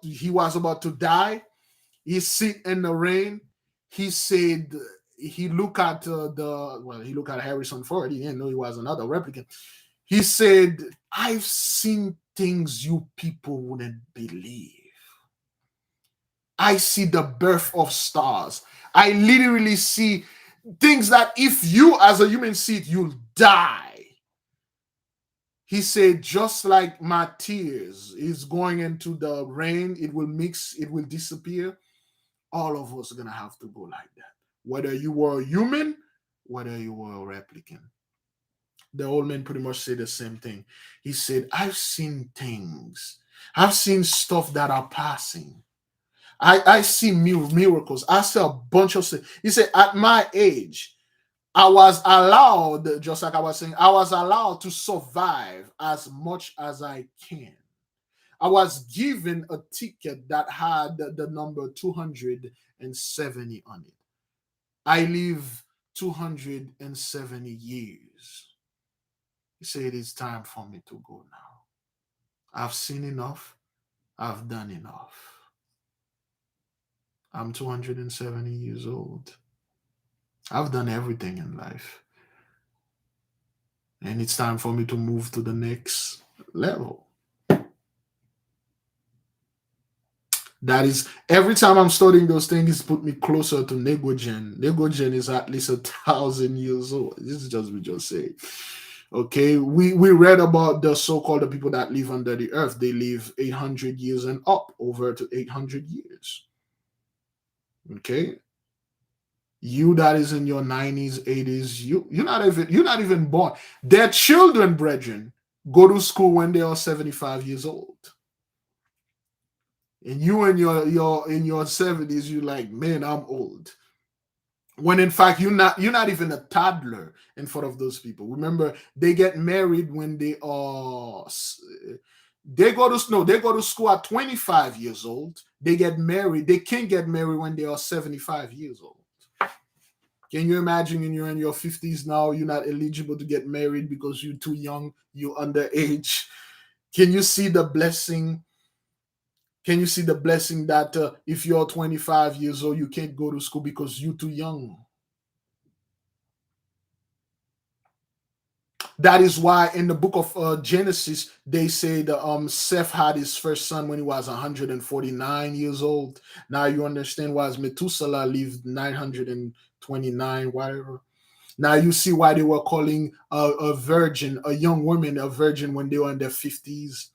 he was about to die. He sit in the rain. He said he looked at he looked at Harrison Ford. He didn't know he was another replicant. He said, "I've seen things you people wouldn't believe. I see the birth of stars. I literally see things that if you as a human see it, you'll die." He said, just like my tears is going into the rain, it will mix, it will disappear. All of us are going to have to go like that. Whether you were a human, whether you were a replicant. The old man pretty much said the same thing. He said, I've seen things. I've seen stuff that are passing. I see miracles. I see a bunch of stuff. He said, at my age, I was allowed, just like I was saying, I was allowed to survive as much as I can. I was given a ticket that had the number 270 on it. I live 270 years. He said, it's time for me to go now. I've seen enough. I've done enough. I'm 270 years old. I've done everything in life. And it's time for me to move to the next level. That is, every time I'm studying those things, put me closer to Negogen. Negogen is at least 1,000 years old. This is just we just say. Okay, we read about the so-called the people that live under the earth. They live 800 years and up, over to 800 years. Okay, you that is in your 90s, 80s, you're not even born. Their children, brethren, go to school when they are 75 years old. And you in your in your 70s, you're like, man, I'm old. When in fact you're not even a toddler in front of those people. Remember, they get married when they go to school at 25 years old. They get married. They can't get married when they are 75 years old. Can you imagine when you're in your 50s now, you're not eligible to get married because you're too young, you're underage? Can you see the blessing? Can you see the blessing that if you're 25 years old, you can't go to school because you're too young? That is why in the book of Genesis, they say that Seth had his first son when he was 149 years old. Now you understand why Methuselah lived 929, whatever. Now you see why they were calling a virgin, a young woman, a virgin when they were in their 50s.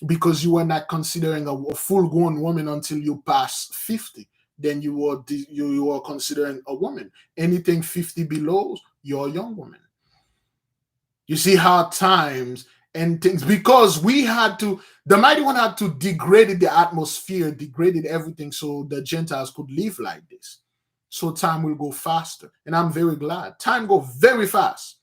Because you were not considering a full-grown woman until you pass 50. Then you were considering a woman. Anything 50 below, you're a young woman. You see how times and things, because the mighty one had to degrade the atmosphere, degraded everything so the Gentiles could live like this. So time will go faster. And I'm very glad. Time go very fast.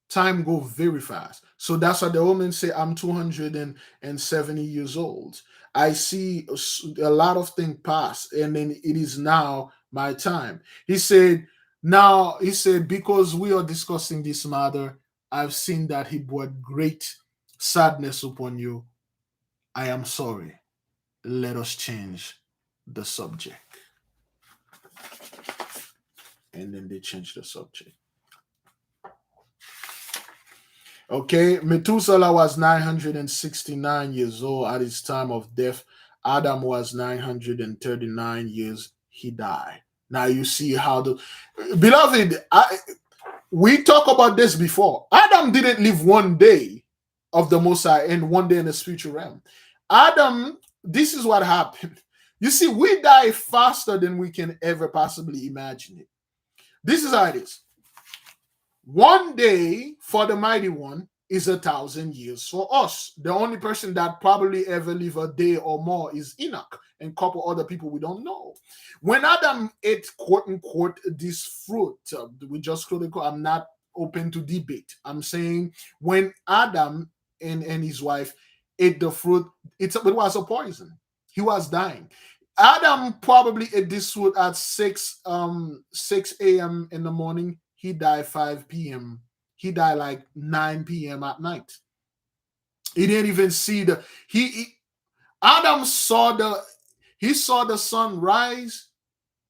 Time go very fast. So that's why the woman say, I'm 270 years old. I see a lot of things pass, and then it is now my time. He said, because we are discussing this matter, I've seen that he brought great sadness upon you. I am sorry. Let us change the subject. And then they changed the subject. Okay, Methuselah was 969 years old at his time of death. Adam was 939 years. He died. Now you see how beloved, we talked about this before. Adam didn't live one day of the Most High, and one day in the spiritual realm. Adam, this is what happened. You see, we die faster than we can ever possibly imagine it. This is how it is. One day for the mighty one is 1,000 years for us. The only person that probably ever live a day or more is Enoch and a couple other people we don't know. When Adam ate, quote unquote, this fruit, we just quote unquote, I'm not open to debate. I'm saying when Adam and his wife ate the fruit, it was a poison. He was dying. Adam probably ate this fruit at 6 a.m. in the morning. He died 5 p.m. He died like 9 p.m. at night. He didn't even see Adam saw the sun rise.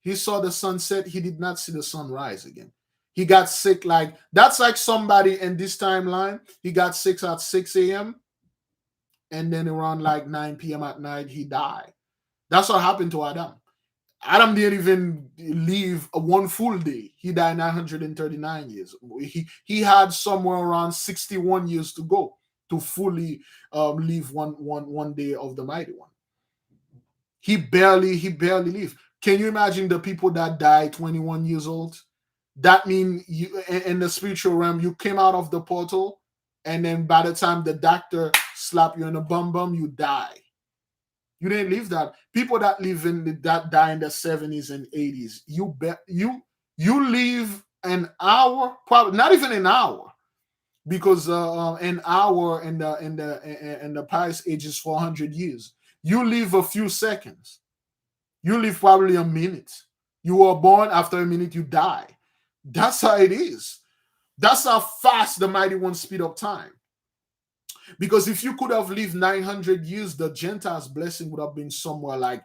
He saw the sunset. He did not see the sun rise again. He got sick. That's like somebody in this timeline. He got sick at 6 a.m. and then around like 9 p.m. at night, he died. That's what happened to Adam. Adam didn't even live one full day. He died 939 years. He had somewhere around 61 years to go to fully live one day of the mighty one. He barely lived. Can you imagine the people that died 21 years old? That means you in the spiritual realm, you came out of the portal, and then by the time the doctor slapped you in the bum, you die. You didn't live that. People that die in the 70s and 80s, you live an hour, probably not even an hour, because an hour in the past age is 400 years. You live a few seconds. You live probably a minute. You were born, after a minute you die. That's how it is. That's how fast the mighty one speed up time. Because if you could have lived 900 years, the Gentiles' blessing would have been somewhere like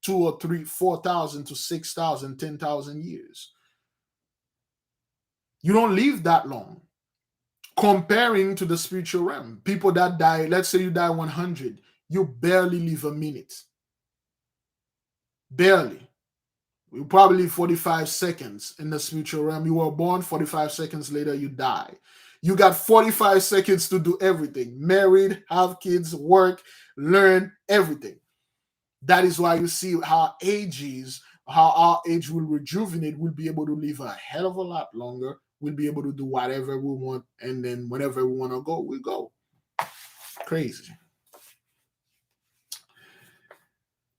2 or 3, 4,000 to 6,000, 10,000 years. You don't live that long. Comparing to the spiritual realm, people that die, let's say you die 100, you barely live a minute. Barely. You probably live 45 seconds in the spiritual realm. You were born, 45 seconds later, you die. You got 45 seconds to do everything. Married, have kids, work, learn, everything. That is why you see how our age will rejuvenate. We'll be able to live a hell of a lot longer. We'll be able to do whatever we want. And then whenever we want to go, we go. Crazy.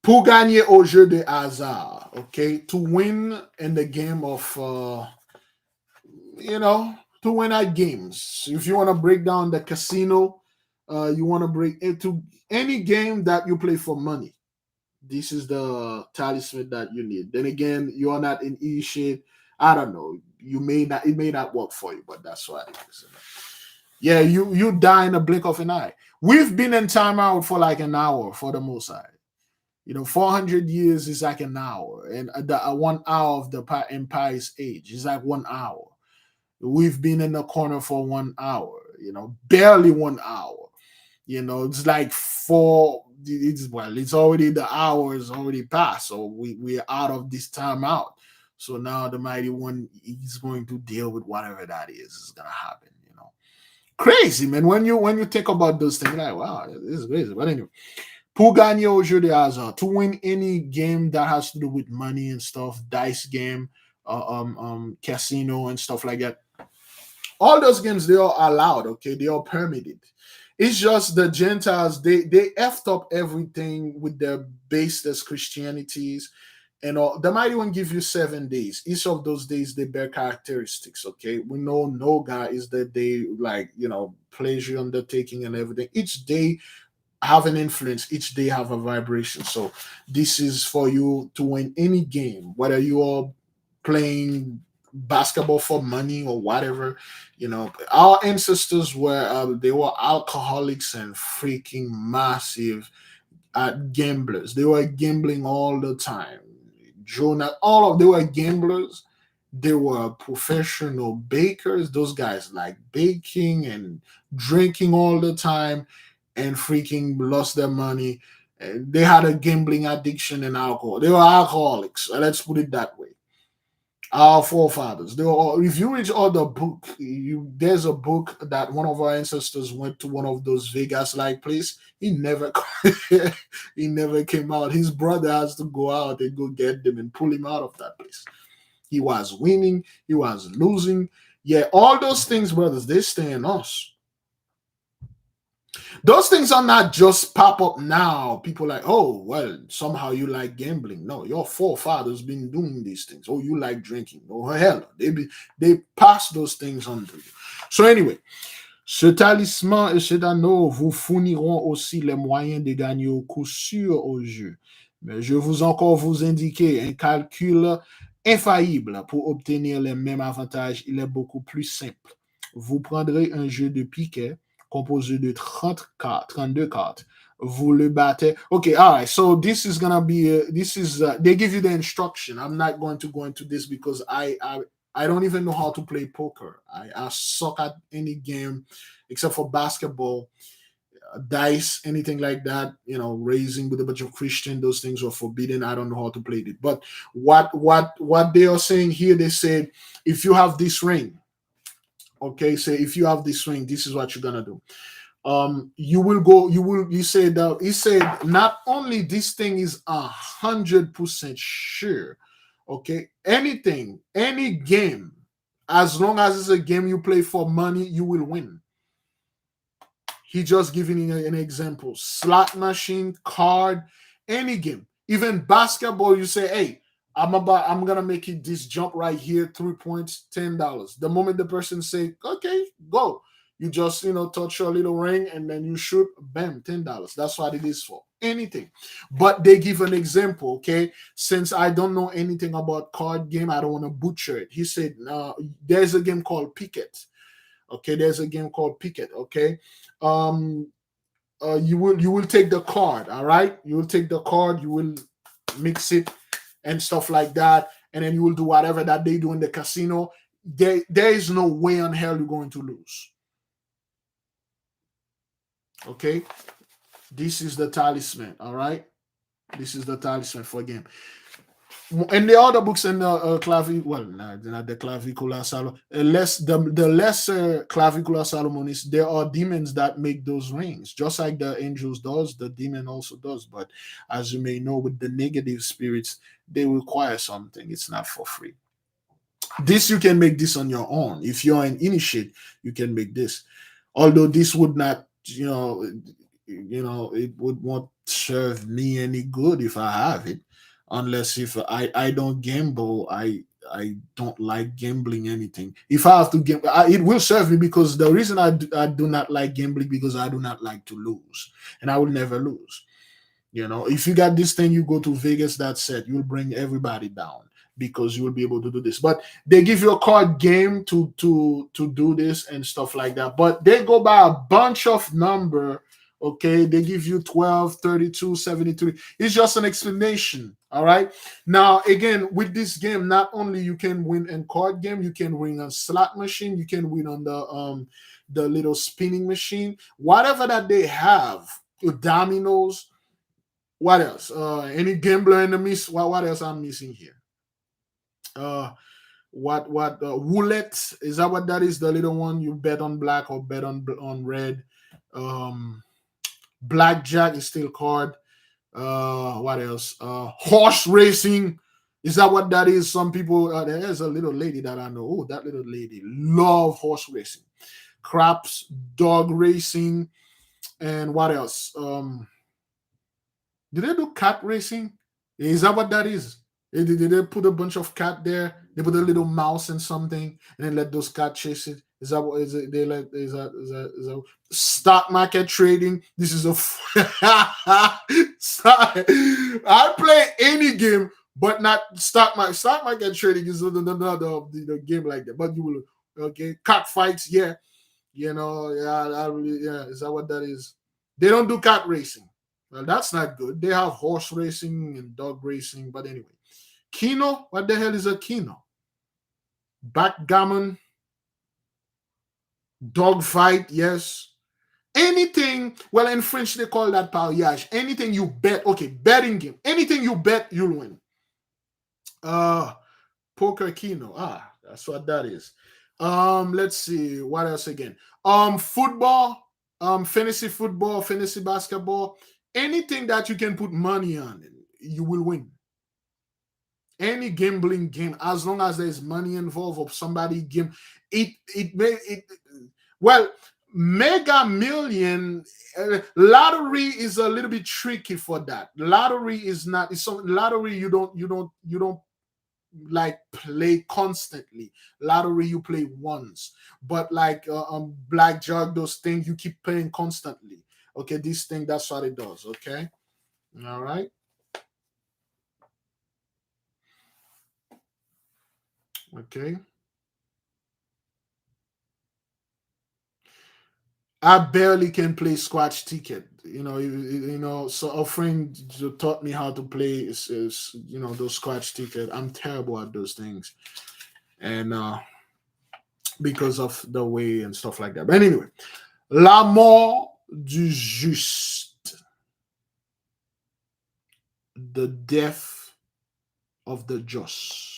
Pour gagner au jeu de hasard. Okay? To win in the game of, to win at games. If you want to break down the casino, you want to break into any game that you play for money. This is the talisman that you need. Then again, you are not in E shit. I don't know. It may not work for you, but that's why it is. Yeah, you die in a blink of an eye. We've been in timeout for like an hour for the most side. 400 years is like an hour, and the 1 hour of the Empire's age is like 1 hour. We've been in the corner for 1 hour, barely 1 hour. It's like it's already, the hour is already passed. So we're out of this timeout. So now the mighty one is going to deal with whatever that is going to happen, Crazy, man. When you think about those things, like, wow, this is crazy. But anyway, pour gagner au jeu de hasard, to win any game that has to do with money and stuff, dice game, casino and stuff like that. All those games, they are allowed, okay? They are permitted. It's just the Gentiles, they effed up everything with their baseless Christianities and all. The mighty one give you 7 days. Each of those days, they bear characteristics, okay? We know Noga is the day, like, pleasure undertaking and everything. Each day have an influence. Each day have a vibration. So this is for you to win any game, whether you are playing basketball for money or whatever. Our ancestors were they were alcoholics and freaking massive gamblers. They were gambling all the time. They were gamblers. They were professional bakers. Those guys like baking and drinking all the time and freaking lost their money. They had a gambling addiction and alcohol. They were alcoholics. Let's put it that way. Our forefathers. They were all, if you read all the book, there's a book that one of our ancestors went to one of those Vegas like place. He never he never came out. His brother has to go out and go get them and pull him out of that place. He was winning, he was losing. Yeah, all those things, brothers, they stay in us. Those things are not just pop up now. People like, oh, well, somehow you like gambling. No, your forefathers been doing these things. Oh, you like drinking. Oh, hell, they pass those things on to you. So anyway, ce talisman et cet anneau vous fourniront aussi les moyens de gagner au coup sûr au jeu. Mais je vous encore vous indiquer un calcul infaillible pour obtenir les mêmes avantages. Il est beaucoup plus simple. Vous prendrez un jeu de piquet composé de 30 cartes, 32 cartes. Vous le battez. Okay, all right. So this is gonna be they give you the instruction. I'm not going to go into this because I don't even know how to play poker. I suck at any game except for basketball, dice, anything like that. You know, raising with a bunch of Christian, those things are forbidden. I don't know how to play it. But what they are saying here, they said, if you have this ring, okay, say if you have this ring, this is what you're gonna do. You said that he said not only this thing is 100% sure, okay, anything, any game, as long as it's a game you play for money, you will win. He just giving you an example. Slot machine, card, any game, even basketball. You say, hey, I'm gonna make it this jump right here, 3 points, $10. The moment the person say, okay, go, you just touch your little ring and then you shoot, bam, $10. That's what it is for. Anything. But they give an example, okay? Since I don't know anything about card game, I don't want to butcher it. He said, there's a game called Picket. Okay, there's a game called Picket, okay? You will take the card, all right? You will take the card, you will mix it and stuff like that, and then you will do whatever that they do in the casino. There is no way in hell you're going to lose. Okay, this is the talisman. All right, this is the talisman for a game. And the other books in the not the clavicular Salomon, the lesser clavicular Salomonis, there are demons that make those rings, just like the angels does, the demon also does. But as you may know, with the negative spirits, they require something. It's not for free. This you can make this on your own. If you're an initiate, you can make this. Although this would not, it would not serve me any good if I have it. Unless if I don't gamble, I don't like gambling anything. If I have to gamble, it will serve me, because the reason I do not like gambling, because I do not like to lose, and I will never lose. If you got this thing, you go to Vegas, that's it. You'll bring everybody down, because you will be able to do this. But they give you a card game to do this and stuff like that. But they go by a bunch of number. Okay, they give you 12, 32, 73. It's just an explanation. All right. Now, again, with this game, not only you can win in card game, you can win on slot machine, you can win on the little spinning machine, whatever that they have, dominoes. What else? Any gambler in the miss? What else I'm missing here? Roulette, is that what that is? The little one you bet on black or bet on red. Blackjack is still card. What else? Horse racing, is that what that is? Some people, there's a little lady that I know. Oh, that little lady love horse racing. Craps, dog racing, and what else? Did they do cat racing? Is that what that is? Did they put a bunch of cat there? They put a little mouse and something, and then let those cat chase it. Is that what is it? They like is that stock market trading? This is a I play any game, but not stock market. Stock market trading is another the game like that. But you will cat fights, yeah, yeah. Is that what that is? They don't do cat racing. Well, that's not good. They have horse racing and dog racing, but anyway. Keno, what the hell is a Keno? Backgammon, dog fight, yes. Anything, well, in French they call that pariage. Anything you bet, okay, betting game. Anything you bet, you'll win. Poker Kino. Ah, that's what that is. Let's see what else again. Football, fantasy football, fantasy basketball, anything that you can put money on, you will win. Any gambling game, as long as there's money involved or somebody game, it may it well Mega Million lottery is a little bit tricky for that. Lottery is not. It's some lottery you don't like play constantly. Lottery you play once, but like blackjack, those things you keep playing constantly. Okay, this thing that's what it does. Okay, all right. Okay. I barely can play Scratch Ticket. So a friend taught me how to play those Scratch Ticket. I'm terrible at those things, and because of the way and stuff like that. But anyway, la mort du juste, the death of the just.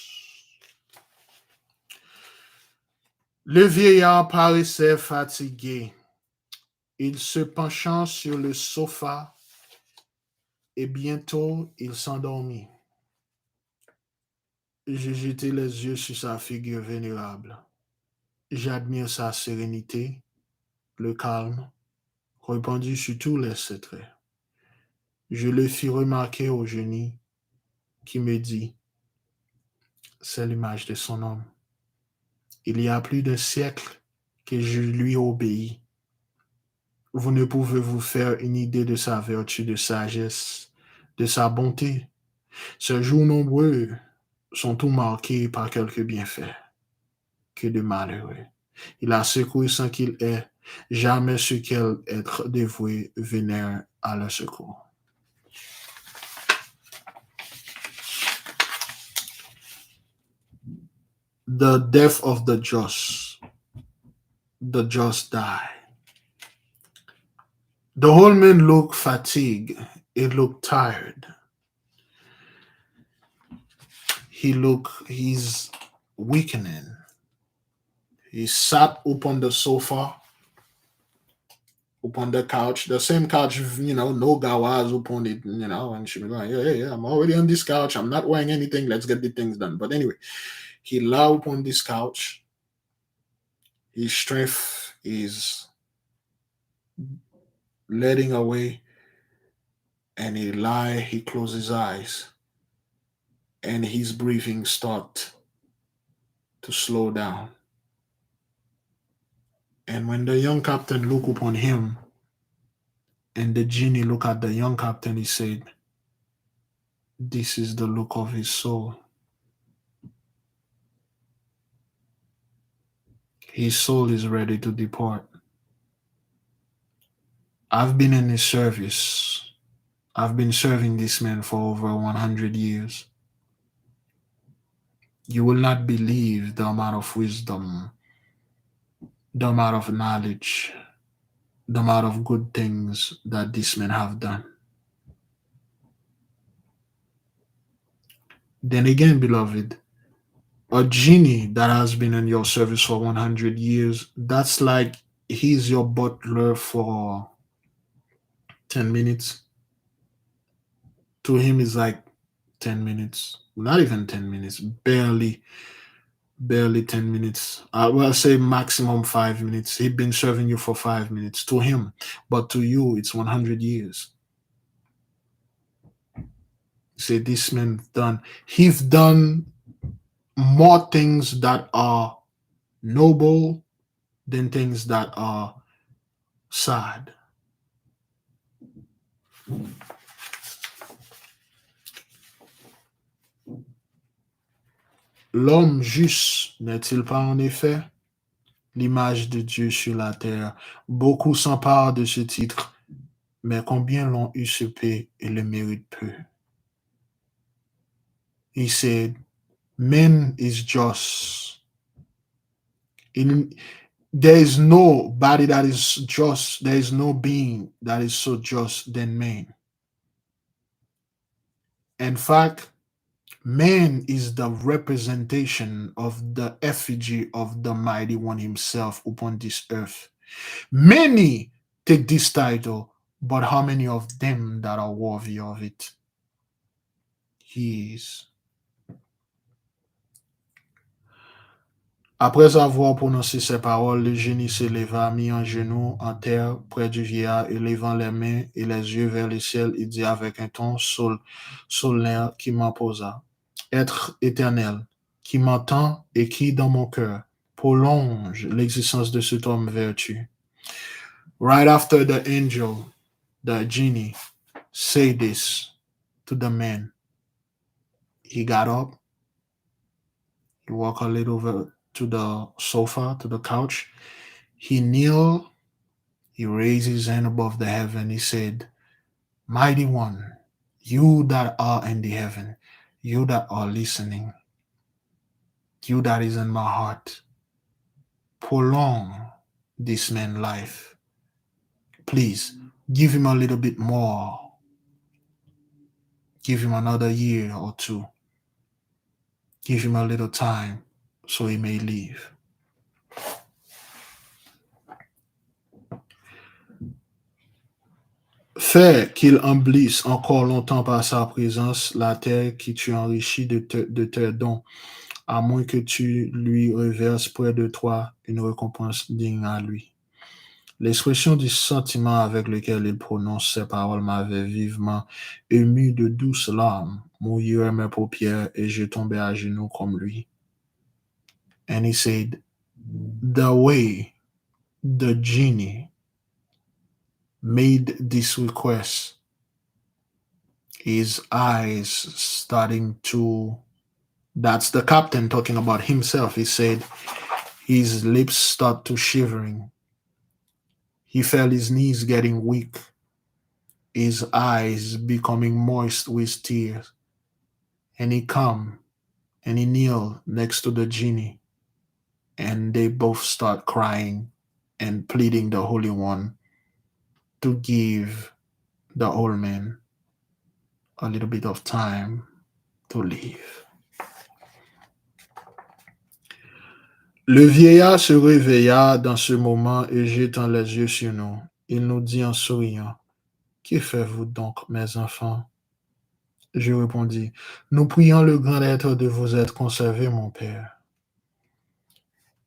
Le vieillard paraissait fatigué. Il se pencha sur le sofa et bientôt il s'endormit. J'ai jeté les yeux sur sa figure vénérable. J'admire sa sérénité, le calme, répandu sur tous les traits. Je le fis remarquer au génie qui me dit, c'est l'image de son homme. Il y a plus d'un siècle que je lui obéis. Vous ne pouvez vous faire une idée de sa vertu de sagesse, de sa bonté. Ces jours nombreux sont tout marqués par quelques bienfaits, que de malheureux. Il a secoué sans qu'il ait jamais su quel être dévoué vénère à leur secours. The death of the just. The just die. The whole man looked fatigued. He looked tired. He's weakening. He sat upon the sofa, upon the couch, the same couch, no gawas upon it, and she was like, yeah, I'm already on this couch. I'm not wearing anything. Let's get the things done. But anyway, he lay upon this couch. His strength is letting away, and he closed his eyes, and his breathing start to slow down. And when the young captain looked upon him, and the genie looked at the young captain, he said, this is the look of his soul. His soul is ready to depart. I've been in his service. I've been serving this man for over 100 years. You will not believe the amount of wisdom, the amount of knowledge, the amount of good things that this man have done. Then again, beloved, a genie that has been in your service for 100 years, that's like he's your butler for 10 minutes. To him, it's like 10 minutes. Not even 10 minutes. Barely 10 minutes. I will say maximum 5 minutes. He's been serving you for 5 minutes to him. But to you, it's 100 years. Say, this man done. He's done more things that are noble than things that are sad. L'homme juste n'est-il pas en effet l'image de Dieu sur la terre? Beaucoup s'emparent de ce titre, mais combien l'ont usurpé et le méritent peu? He said, man is just. There is nobody that is just. There is no being that is so just than man. In fact, Man is the representation of the effigy of the mighty one himself upon this earth. Many take this title, but how many of them that are worthy of it? He is. Après avoir prononcé ces paroles, le génie s'éleva, mis en genoux en terre près du vieillard, et levant les mains et les yeux vers le ciel, il dit avec un ton solennel qui m'imposa: Être éternel, qui m'entend et qui, dans mon cœur, prolonge l'existence de cet homme vertu. Right after the angel, the genie, say this to the man, he got up, he walked a little over to the sofa, to the couch, he kneeled. He raised his hand above the heaven. He said, Mighty One, you that are in the heaven, you that are listening, you that is in my heart, prolong this man's life. Please give him a little bit more. Give him another year or two. Give him a little time so he may live. Fais qu'il emplisse encore longtemps par sa présence la terre qui tu enrichis de tes dons, à moins que tu lui reverses près de toi une récompense digne à lui. L'expression du sentiment avec lequel il prononce ces paroles m'avait vivement ému de douces larmes, mouillèrent mes paupières et je tombais à genoux comme lui. And he said, the way the genie made this request, his eyes starting to, that's the captain talking about himself. He said his lips start to shivering. He felt his knees getting weak, his eyes becoming moist with tears. And he come and he kneel next to the genie, and they both start crying and pleading the Holy One to give the old man a little bit of time to live. Le vieillard se réveilla dans ce moment et jetant les yeux sur nous, il nous dit en souriant, que faites-vous donc, mes enfants? Je répondis, nous prions le grand être de vous être conservé, mon père.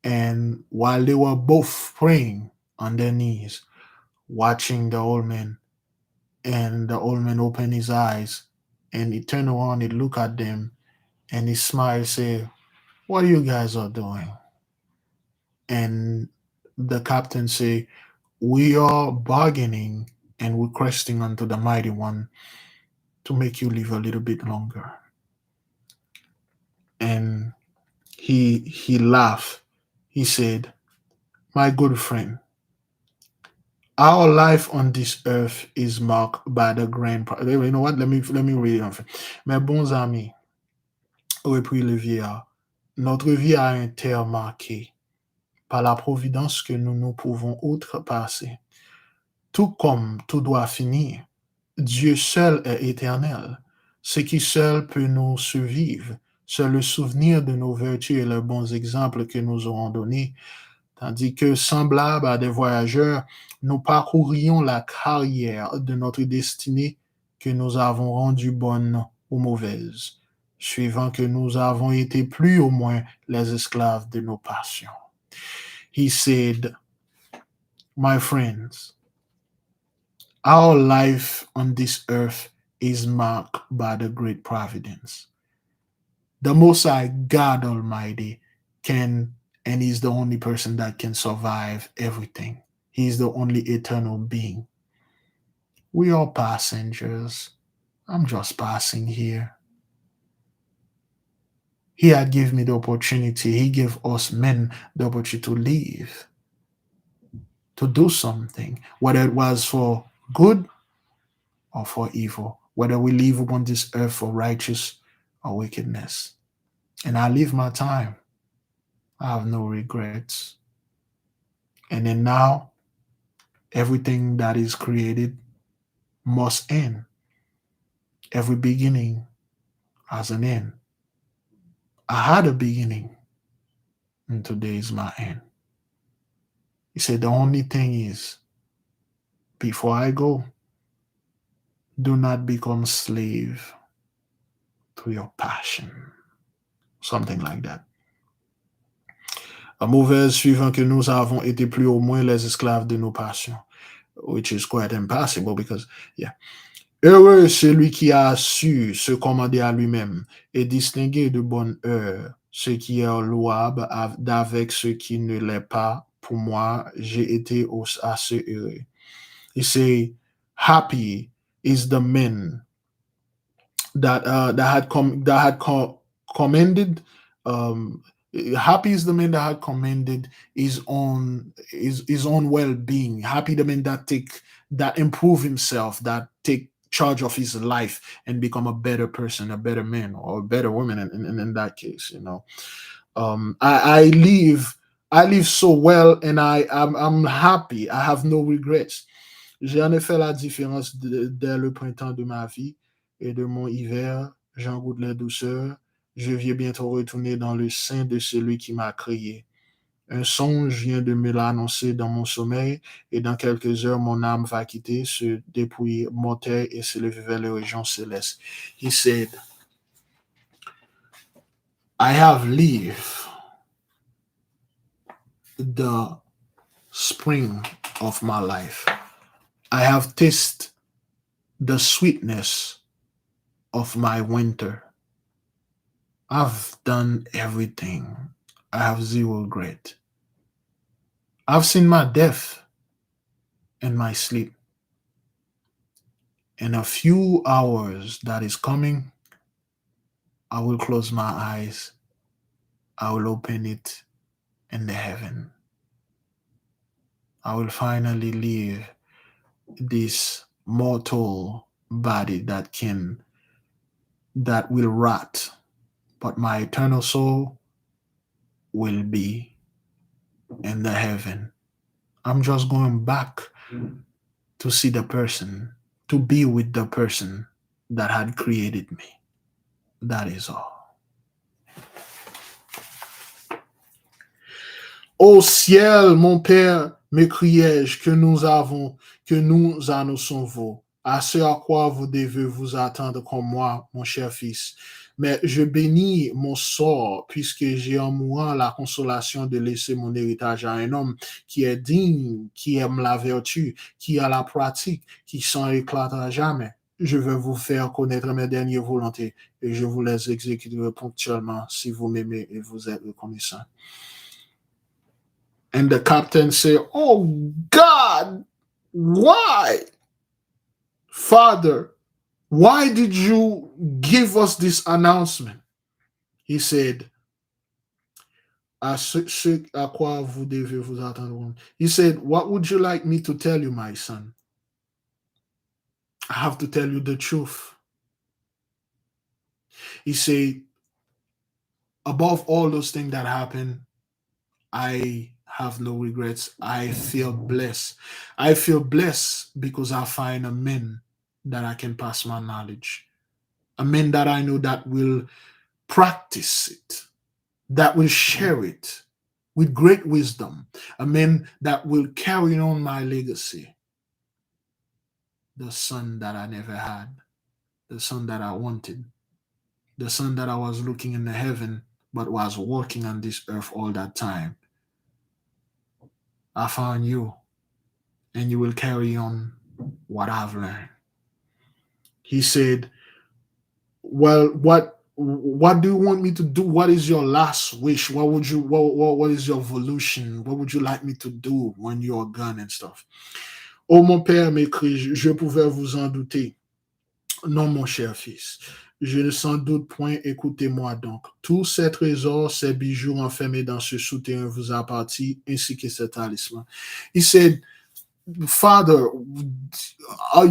And while they were both praying on their knees, watching the old man, and the old man opened his eyes, and he turned around, he looked at them, and he smiled, said, what you guys are doing? And the captain said, we are bargaining and requesting unto the mighty one to make you live a little bit longer. And he laughed. He said, my good friend, our life on this earth is marked by the grand. You know what? Let me read it. Mes bons amis, reprit le vieillard, notre vie a un terme marqué par la providence que nous ne pouvons outrepasser. Tout comme tout doit finir, Dieu seul est éternel. Ce qui seul peut nous survivre, c'est le souvenir de nos vertus et les bons exemples que nous aurons donnés, tandis que, semblables à des voyageurs, nous parcourions la carrière de notre destinée que nous avons rendue bonne ou mauvaise, suivant que nous avons été plus ou moins les esclaves de nos passions. He said, my friends, our life on this earth is marked by the great providence. The Most High God Almighty can, and He's the only person that can survive everything. He's the only eternal being. We are passengers. I'm just passing here. He had given me the opportunity. He gave us men the opportunity to live, to do something, whether it was for good or for evil, whether we live upon this earth for righteous or wickedness. And I live my time. I have no regrets. And then now, everything that is created must end. Every beginning has an end. I had a beginning, and today is my end. He said, the only thing is, before I go, do not become slave to your passion. Something like that. Un mot vers suivant que nous avons été plus ou moins les esclaves de nos passions, which is quite impossible because, yeah. Heureux celui qui a su se commander à lui-même et distinguer de bonne heure ce qui est louable d'avec ce qui ne l'est pas. Pour moi, j'ai été assez heureux. He say, happy is the man commended. Happy is the man that had commended his own well-being. Happy the man that improve himself, that take charge of his life and become a better person, a better man, or a better woman. In that case, I live so well, and I'm happy. I have no regrets. J'ai en effet la différence dès le printemps de ma vie et de mon hiver. J'en goûte la douceur. Je viens bientôt retourner dans le sein de celui qui m'a créé. Un songe vient de me l'annoncer dans mon sommeil, et dans quelques heures, mon âme va quitter ce dépouillement mortel et s'élever vers les régions célestes. He said, I have lived the spring of my life. I have tasted the sweetness of my winter. I've done everything. I have zero regret. I've seen my death and my sleep. In a few hours that is coming, I will close my eyes. I will open it in the heaven. I will finally leave this mortal body that will rot, but my eternal soul will be in the heaven. I'm just going back to see the person, to be with the person that had created me. That is all. Ô ciel, mon Père, m'écriai-je, que nous annonçons vos, à ce à quoi vous devez vous attendre comme moi, mon cher fils. Mais je bénis mon sort, puisque j'ai en mourant la consolation de laisser mon héritage à un homme qui est digne, qui aime la vertu, qui a la pratique, qui s'en éclatera jamais. Je veux vous faire connaître mes dernières volontés, et je vous les exécuterai ponctuellement si vous m'aimez et vous êtes reconnaissant. And the captain said, oh God, why? Father, why did you give us this announcement? He said, à ce à quoi vous devez vous attendre. He said, what would you like me to tell you, my son? I have to tell you the truth. He said, above all those things that happened, I have no regrets. I feel blessed. I feel blessed because I find a man that I can pass my knowledge. A man that I know that will practice it, that will share it with great wisdom. A man that will carry on my legacy. The son that I never had. The son that I wanted. The son that I was looking in the heaven but was walking on this earth all that time. I found you, and you will carry on what I've learned. He said, well, what do you want me to do? What is your last wish? What is your evolution? What would you like me to do when you're gone and stuff? Oh, mon père m'écrit, je pouvais vous en douter. Non, mon cher fils, je ne sans doute point, écoutez-moi donc. Tous ces trésors, ces bijoux enfermés dans ce souterrain vous appartiennent, ainsi que ce talisman. He said, Father, I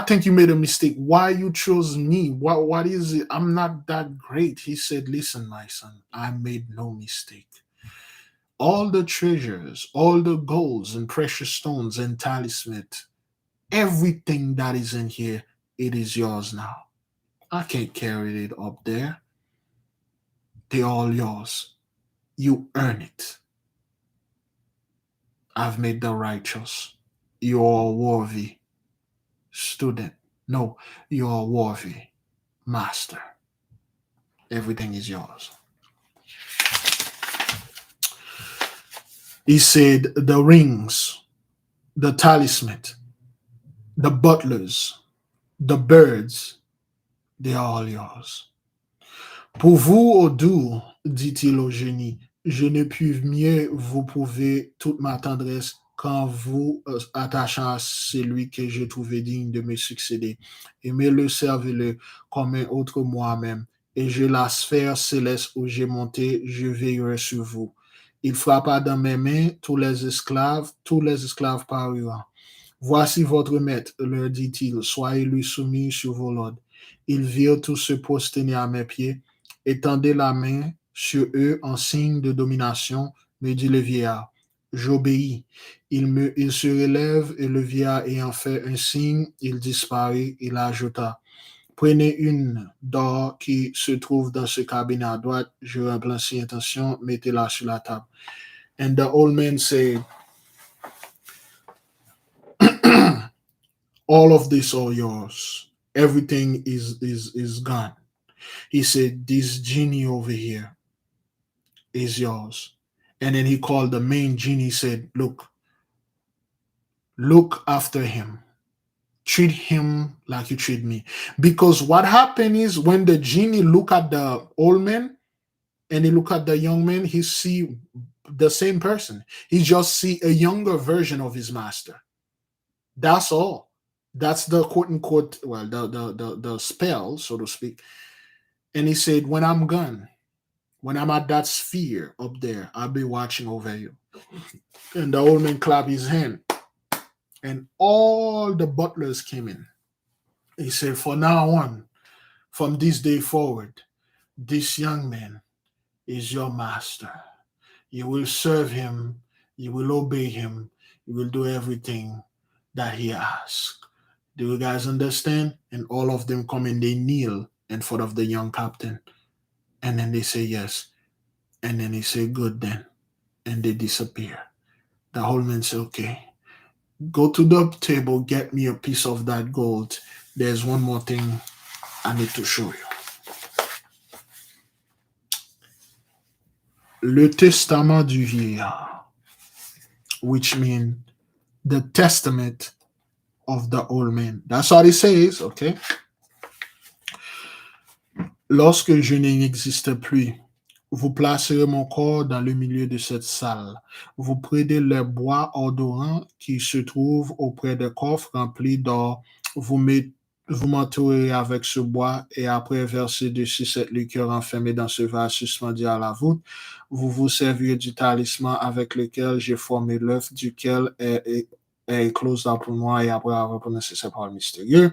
think you made a mistake. Why you chose me? What is it? I'm not that great. He said, listen, my son, I made no mistake. All the treasures, all the golds and precious stones and talismans, everything that is in here, it is yours now. I can't carry it up there. They're all yours. You earn it. I've made the righteous. You're worthy student. No, you're worthy master. Everything is yours. He said, the rings, the talisman, the butlers, the birds, they are all yours. Pour vous, ô doux, dit-il au génie, je ne puis mieux vous prouver toute ma tendresse qu'en vous attachant à celui que j'ai trouvé digne de me succéder. Aimez-le, servez-le comme un autre moi-même. Et je la sphère céleste où j'ai monté, je veillerai sur vous. Il frappa dans mes mains tous les esclaves parurent. Voici votre maître, leur dit-il, soyez lui soumis sur vos lords. Ils virent tous se prosterner à mes pieds. Étendez la main sur eux en signe de domination, me dit le vieillard. J'obéis. Il se relève et le vieillard ayant fait un signe, il disparaît. Il ajouta, prenez une d'or qui se trouve dans ce cabinet à droite. Je remplis intention, mettez-la sur la table. And the old man said, all of this are yours. Everything is gone. He said, this genie over here is yours. And then he called the main genie, said, look after him. Treat him like you treat me. Because what happened is when the genie look at the old man and he look at the young man, he see the same person. He just see a younger version of his master. That's all. That's the quote unquote, well, the spell, so to speak. And he said, when I'm gone, when I'm at that sphere up there, I'll be watching over you. And the old man clapped his hand. And all the butlers came in. He said, for now on, from this day forward, this young man is your master. You will serve him. You will obey him. You will do everything that he asks. Do you guys understand? And all of them come and they kneel in front of the young captain. And then they say yes. And then they say good then. And they disappear. The whole man said, okay, go to the table, get me a piece of that gold. There's one more thing I need to show you. Le testament du vieillard, which means the testament of the old man. That's what it says, okay? Lorsque je n'existe plus, vous placerez mon corps dans le milieu de cette salle. Vous prenez le bois odorant qui se trouve auprès des coffres remplis d'or. Vous m'entourerez avec ce bois et après verser dessus cette liqueur enfermée dans ce vase suspendu à la voûte, vous vous servirez du talisman avec lequel j'ai formé l'œuf duquel est éclose la poule noire et après avoir prononcé ces paroles mystérieuses.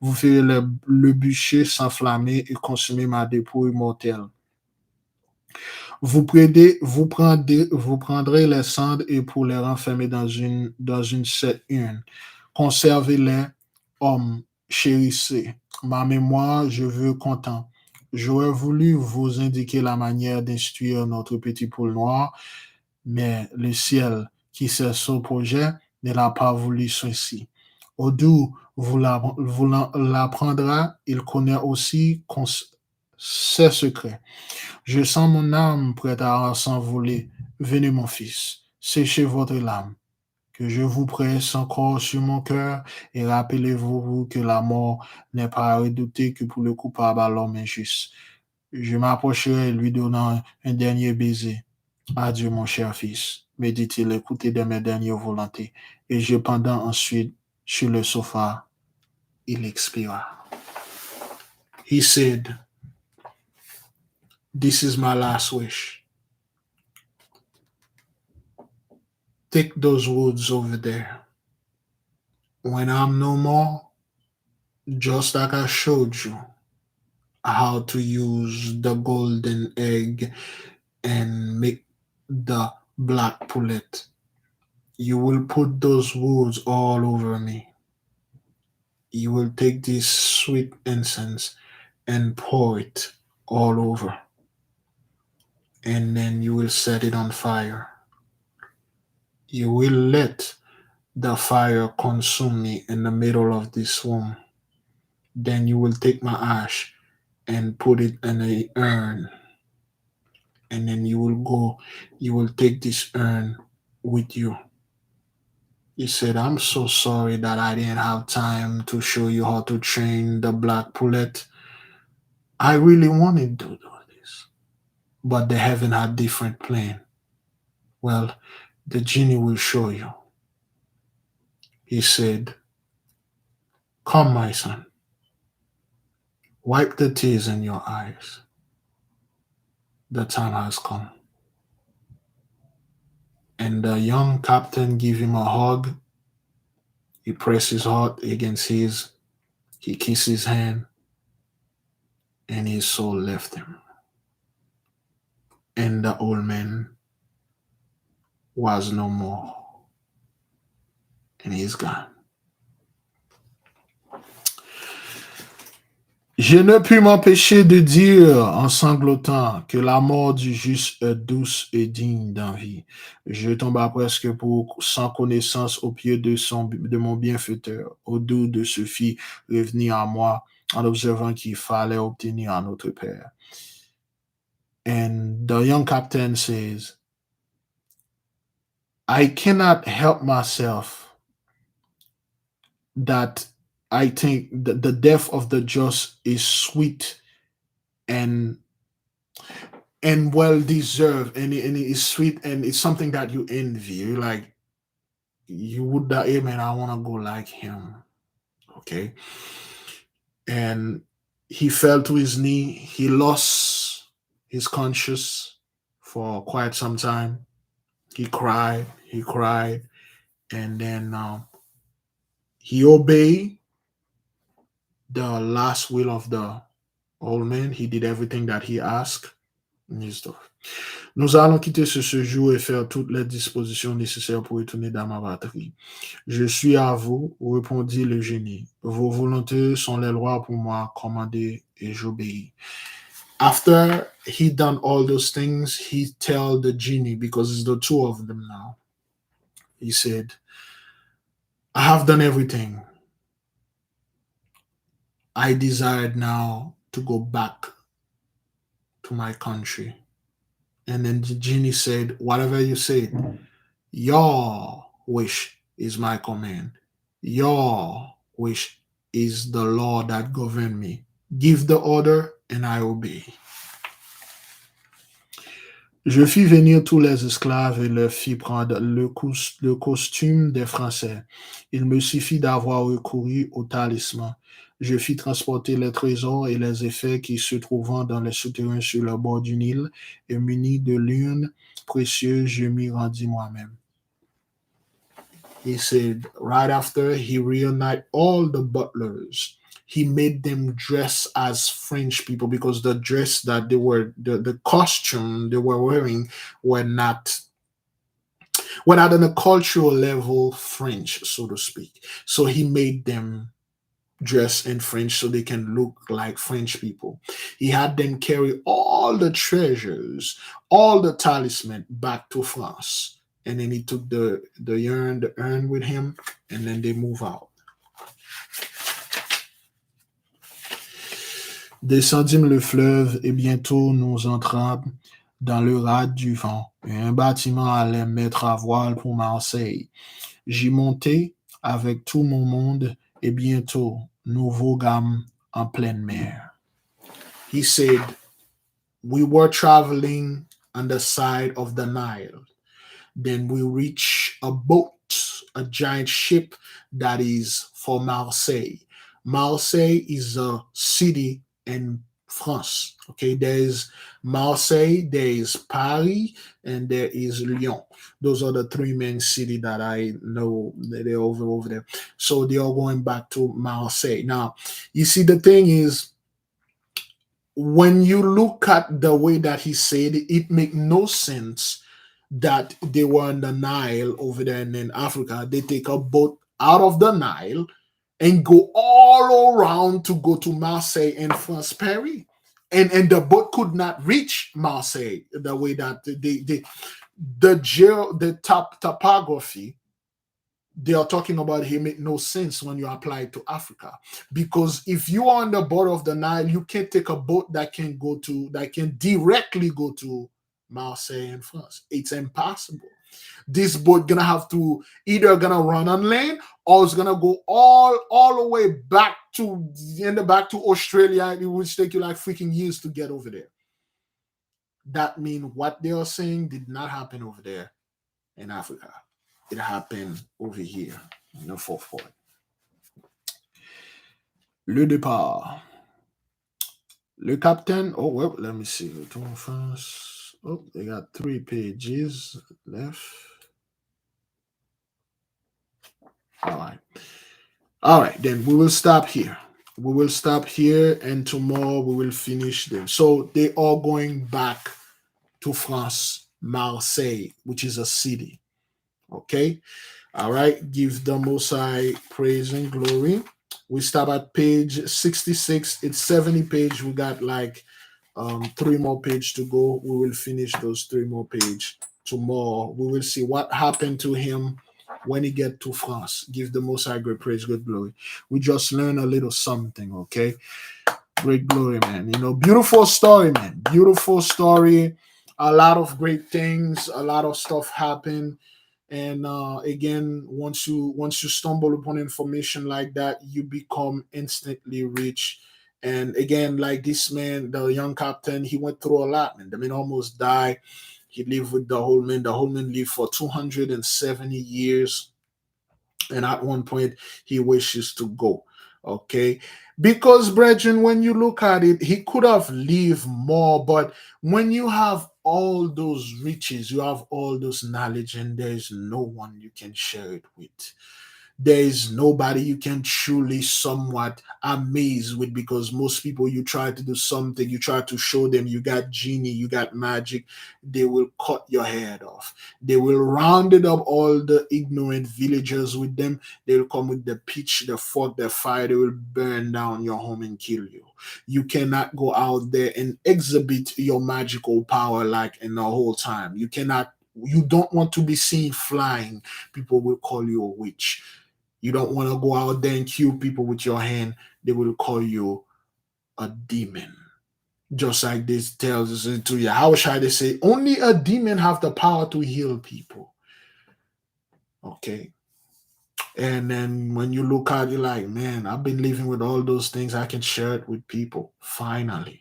Vous ferez le bûcher s'enflammer et consumer ma dépouille mortelle. Vous prendrez les cendres et pour les renfermer dans une cette urne. Conservez-les, hommes, chérissez. Ma mémoire, je veux content. J'aurais voulu vous indiquer la manière d'instruire notre petit poule noir, mais le ciel, qui sait son projet, ne l'a pas voulu ainsi. Au doux vous l'apprendra, il connaît aussi ses secrets. Je sens mon âme prête à s'envoler. Venez, mon fils, séchez votre larme. Que je vous presse encore sur mon cœur et rappelez-vous que la mort n'est pas à redouter que pour le coupable à l'homme injuste. Je m'approcherai lui donnant un dernier baiser. Adieu, mon cher fils, me dit-il, écoutez de mes dernières volontés. Et je pendant ensuite sur le sofa, il expira. He said, this is my last wish. Take those woods over there. When I'm no more, just like I showed you how to use the golden egg and make the black pullet, you will put those woods all over me. You will take this sweet incense and pour it all over. and then you will set it on fire. You will let the fire consume me in the middle of this room. Then you will take my ash and put it in a urn, and then you will take this urn with you. He said, I'm so sorry that I didn't have time to show you how to train the black pullet. I really wanted to do this, but the heaven had different plan. Well, the genie will show you. He said, come, my son, wipe the tears in your eyes. The time has come. And the young captain gave him a hug. He pressed his heart against his. He kissed his hand, and his soul left him. And the old man was no more, and he's gone. Je ne puis m'empêcher de dire en sanglotant que la mort du juste est douce et digne d'envie. Je tomba presque sans connaissance aux pieds de mon bienfaiteur. Au doux de ce fit revenir à moi en observant qu'il fallait obtenir un autre père. And the young captain says, I cannot help myself that I think that the death of the just is sweet and well deserved, and it is sweet, and it's something that you envy. You're like, you would die, hey man, I want to go like him. Okay. And he fell to his knee. He lost his conscience for quite some time. He cried, and then he obeyed the last will of the old man. He did everything that he asked. Nous allons quitter ce séjour et faire toutes les dispositions nécessaires pour retourner dans ma patrie. Je suis à vous, répondit le génie. Vos volontés sont les lois pour moi, commandez et j'obéis. After he done all those things, he tell the genie, because it's the two of them now. He said, I have done everything. I desired now to go back to my country. And then the genie said, whatever you said, your wish is my command. Your wish is the law that govern me. Give the order and I obey. Je fis venir tous les esclaves et leur fis prendre le costume des Français. Il me suffit d'avoir recouru au talisman. Je fis transporter les trésors et les effets qui se trouvant dans les souterrains sur le bord du Nil, et muni de l'urne précieuse, je m'y rendis moi-même. He said, right after he reunited all the butlers, he made them dress as French people, because the dress that they were, the costume they were wearing were not on a cultural level French, so to speak. So he made them dress in French so they can look like French people. He had them carry all the treasures, all the talisman back to France. And then he took the urn with him, and then they move out. Descendîmes le fleuve et bientôt nous entrâmes dans le rade du vent, et un bâtiment allait mettre à voile pour Marseille. J'y montai avec tout mon monde et bientôt nous voguâmes en pleine mer. He said, we were traveling on the side of the Nile. Then we reach a boat, a giant ship that is for Marseille. Marseille is a city in France. Okay, there's Marseille, there is Paris, and there is Lyon. Those are the three main cities that I know that they're over there. So they are going back to Marseille. Now, you see, the thing is, when you look at the way that he said it, it makes no sense that they were in the Nile over there in Africa. They take a boat out of the Nile and go all around to go to Marseille and France, Paris. and the boat could not reach Marseille the way that topography they are talking about here make no sense when you apply it to Africa. Because if you are on the border of the Nile, you can't take a boat that can directly go to Marseille in France. It's impossible. This boat gonna have to either gonna run on land or it's gonna go all the way back to Australia. It would take you like freaking years to get over there. That means what they are saying did not happen over there in Africa. It happened over here in the fourth point. Le départ. Le captain. Oh, well, let me see. Oh, they got 3 pages left. All right, then we will stop here. And tomorrow we will finish them. So they are going back to France, Marseille, which is a city. Okay. All right. Give the Most High praise and glory. We stop at page 66. It's 70 page. We got like 3 more pages to go. We will finish those 3 more pages tomorrow. We will see what happened to him when he get to France. Give the Most High great praise, good glory. We just learn a little something, okay? Great glory, man. You know, beautiful story, man. Beautiful story. A lot of great things. A lot of stuff happened. And again, once you stumble upon information like that, you become instantly rich. And again, like this man, the young captain, he went through a lot, man. The man almost died. He lived with the whole man. The whole man lived for 270 years. And at one point, he wishes to go. Okay. Because, brethren, when you look at it, he could have lived more. But when you have all those riches, you have all those knowledge, and there's no one you can share it with. There is nobody you can truly somewhat amaze with, because most people, you try to do something, you try to show them you got genie, you got magic, they will cut your head off. They will round it up all the ignorant villagers with them. They will come with the pitch, the fork, the fire. They will burn down your home and kill you. You cannot go out there and exhibit your magical power like in the whole time. You don't want to be seen flying. People will call you a witch. You don't want to go out there and kill people with your hand. They will call you a demon. Just like this tells us into you. How shall they say? Only a demon have the power to heal people. Okay. And then when you look at it, you're like, man, I've been living with all those things. I can share it with people. Finally.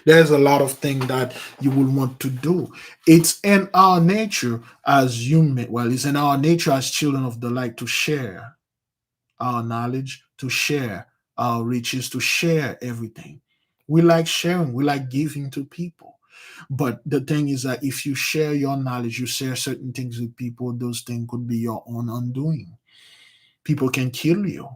There's a lot of things that you will want to do. It's in our nature as human. Well, it's in our nature as children of the light to share our knowledge, to share our riches, to share everything. We like sharing. We like giving to people. But the thing is that if you share your knowledge, you share certain things with people, those things could be your own undoing. People can kill you.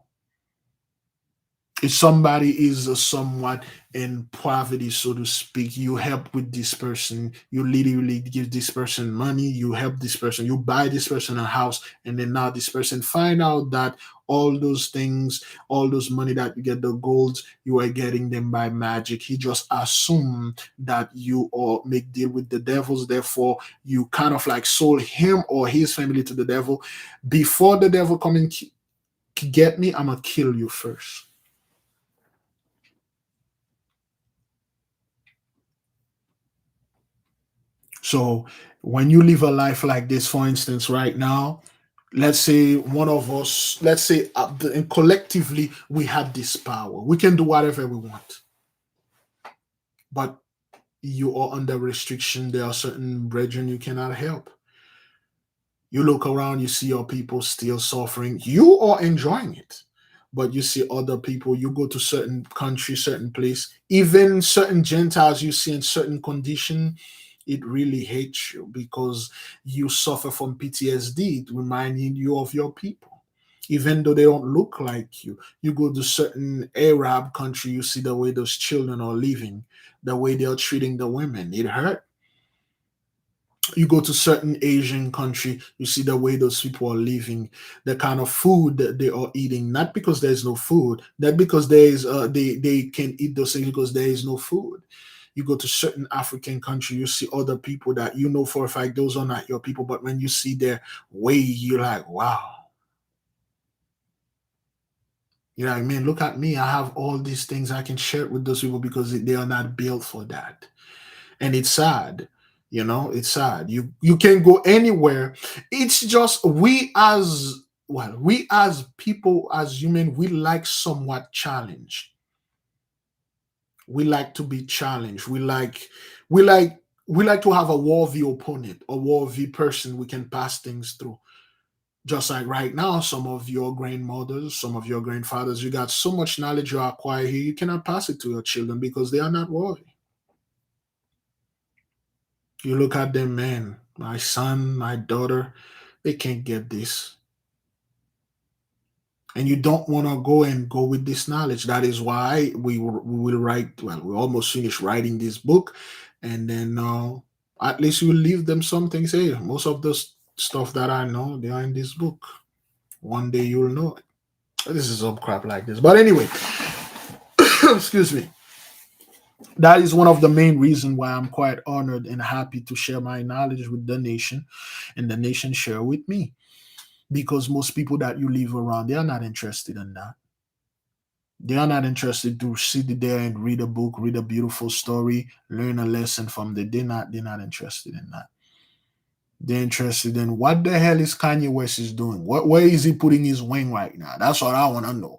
If somebody is somewhat in poverty, so to speak, you help with this person, you literally give this person money, you help this person, you buy this person a house, and then now this person find out that all those things, all those money that you get, the golds, you are getting them by magic. He just assumed that you all make deal with the devils, therefore you kind of like sold him or his family to the devil. Before the devil come and get me, I'm gonna kill you first. So when you live a life like this, for instance, right now, let's say one of us, let's say and collectively we have this power. We can do whatever we want. But you are under restriction. There are certain brethren you cannot help. You look around, you see your people still suffering. You are enjoying it. But you see other people, you go to certain country, certain place, even certain Gentiles you see in certain condition, it really hates you because you suffer from PTSD, reminding you of your people. Even though they don't look like you. You go to certain Arab country, you see the way those children are living, the way they are treating the women. It hurt. You go to certain Asian country, you see the way those people are living, the kind of food that they are eating. Not because there's no food, not because there is they can eat those things because there is no food. You go to certain African country, you see other people that you know for a fact those are not your people, but when you see their way, you're like, wow. You're like, man, look at me. I have all these things I can share with those people because they are not built for that. And it's sad. It's sad. You can't go anywhere. It's just we as people, as human, we like somewhat challenge. We like to be challenged. We like to have a worthy opponent, a worthy person we can pass things through. Just like right now, some of your grandmothers, some of your grandfathers, you got so much knowledge you acquire here, you cannot pass it to your children because they are not worthy. You look at them, man, my son, my daughter, they can't get this. And you don't want to go with this knowledge. That is why we will write, well, we almost finished writing this book. And then at least you leave them something. Say, most of the stuff that I know, they are in this book. One day you'll know it. This is some crap like this. But anyway, excuse me. That is one of the main reasons why I'm quite honored and happy to share my knowledge with the nation and the nation share with me. Because most people that you live around, they are not interested in that. They are not interested to sit there and read a book, read a beautiful story, learn a lesson from it. They're not interested in that. They're interested in what the hell is Kanye West is doing? Where is he putting his wing right now? That's what I want to know.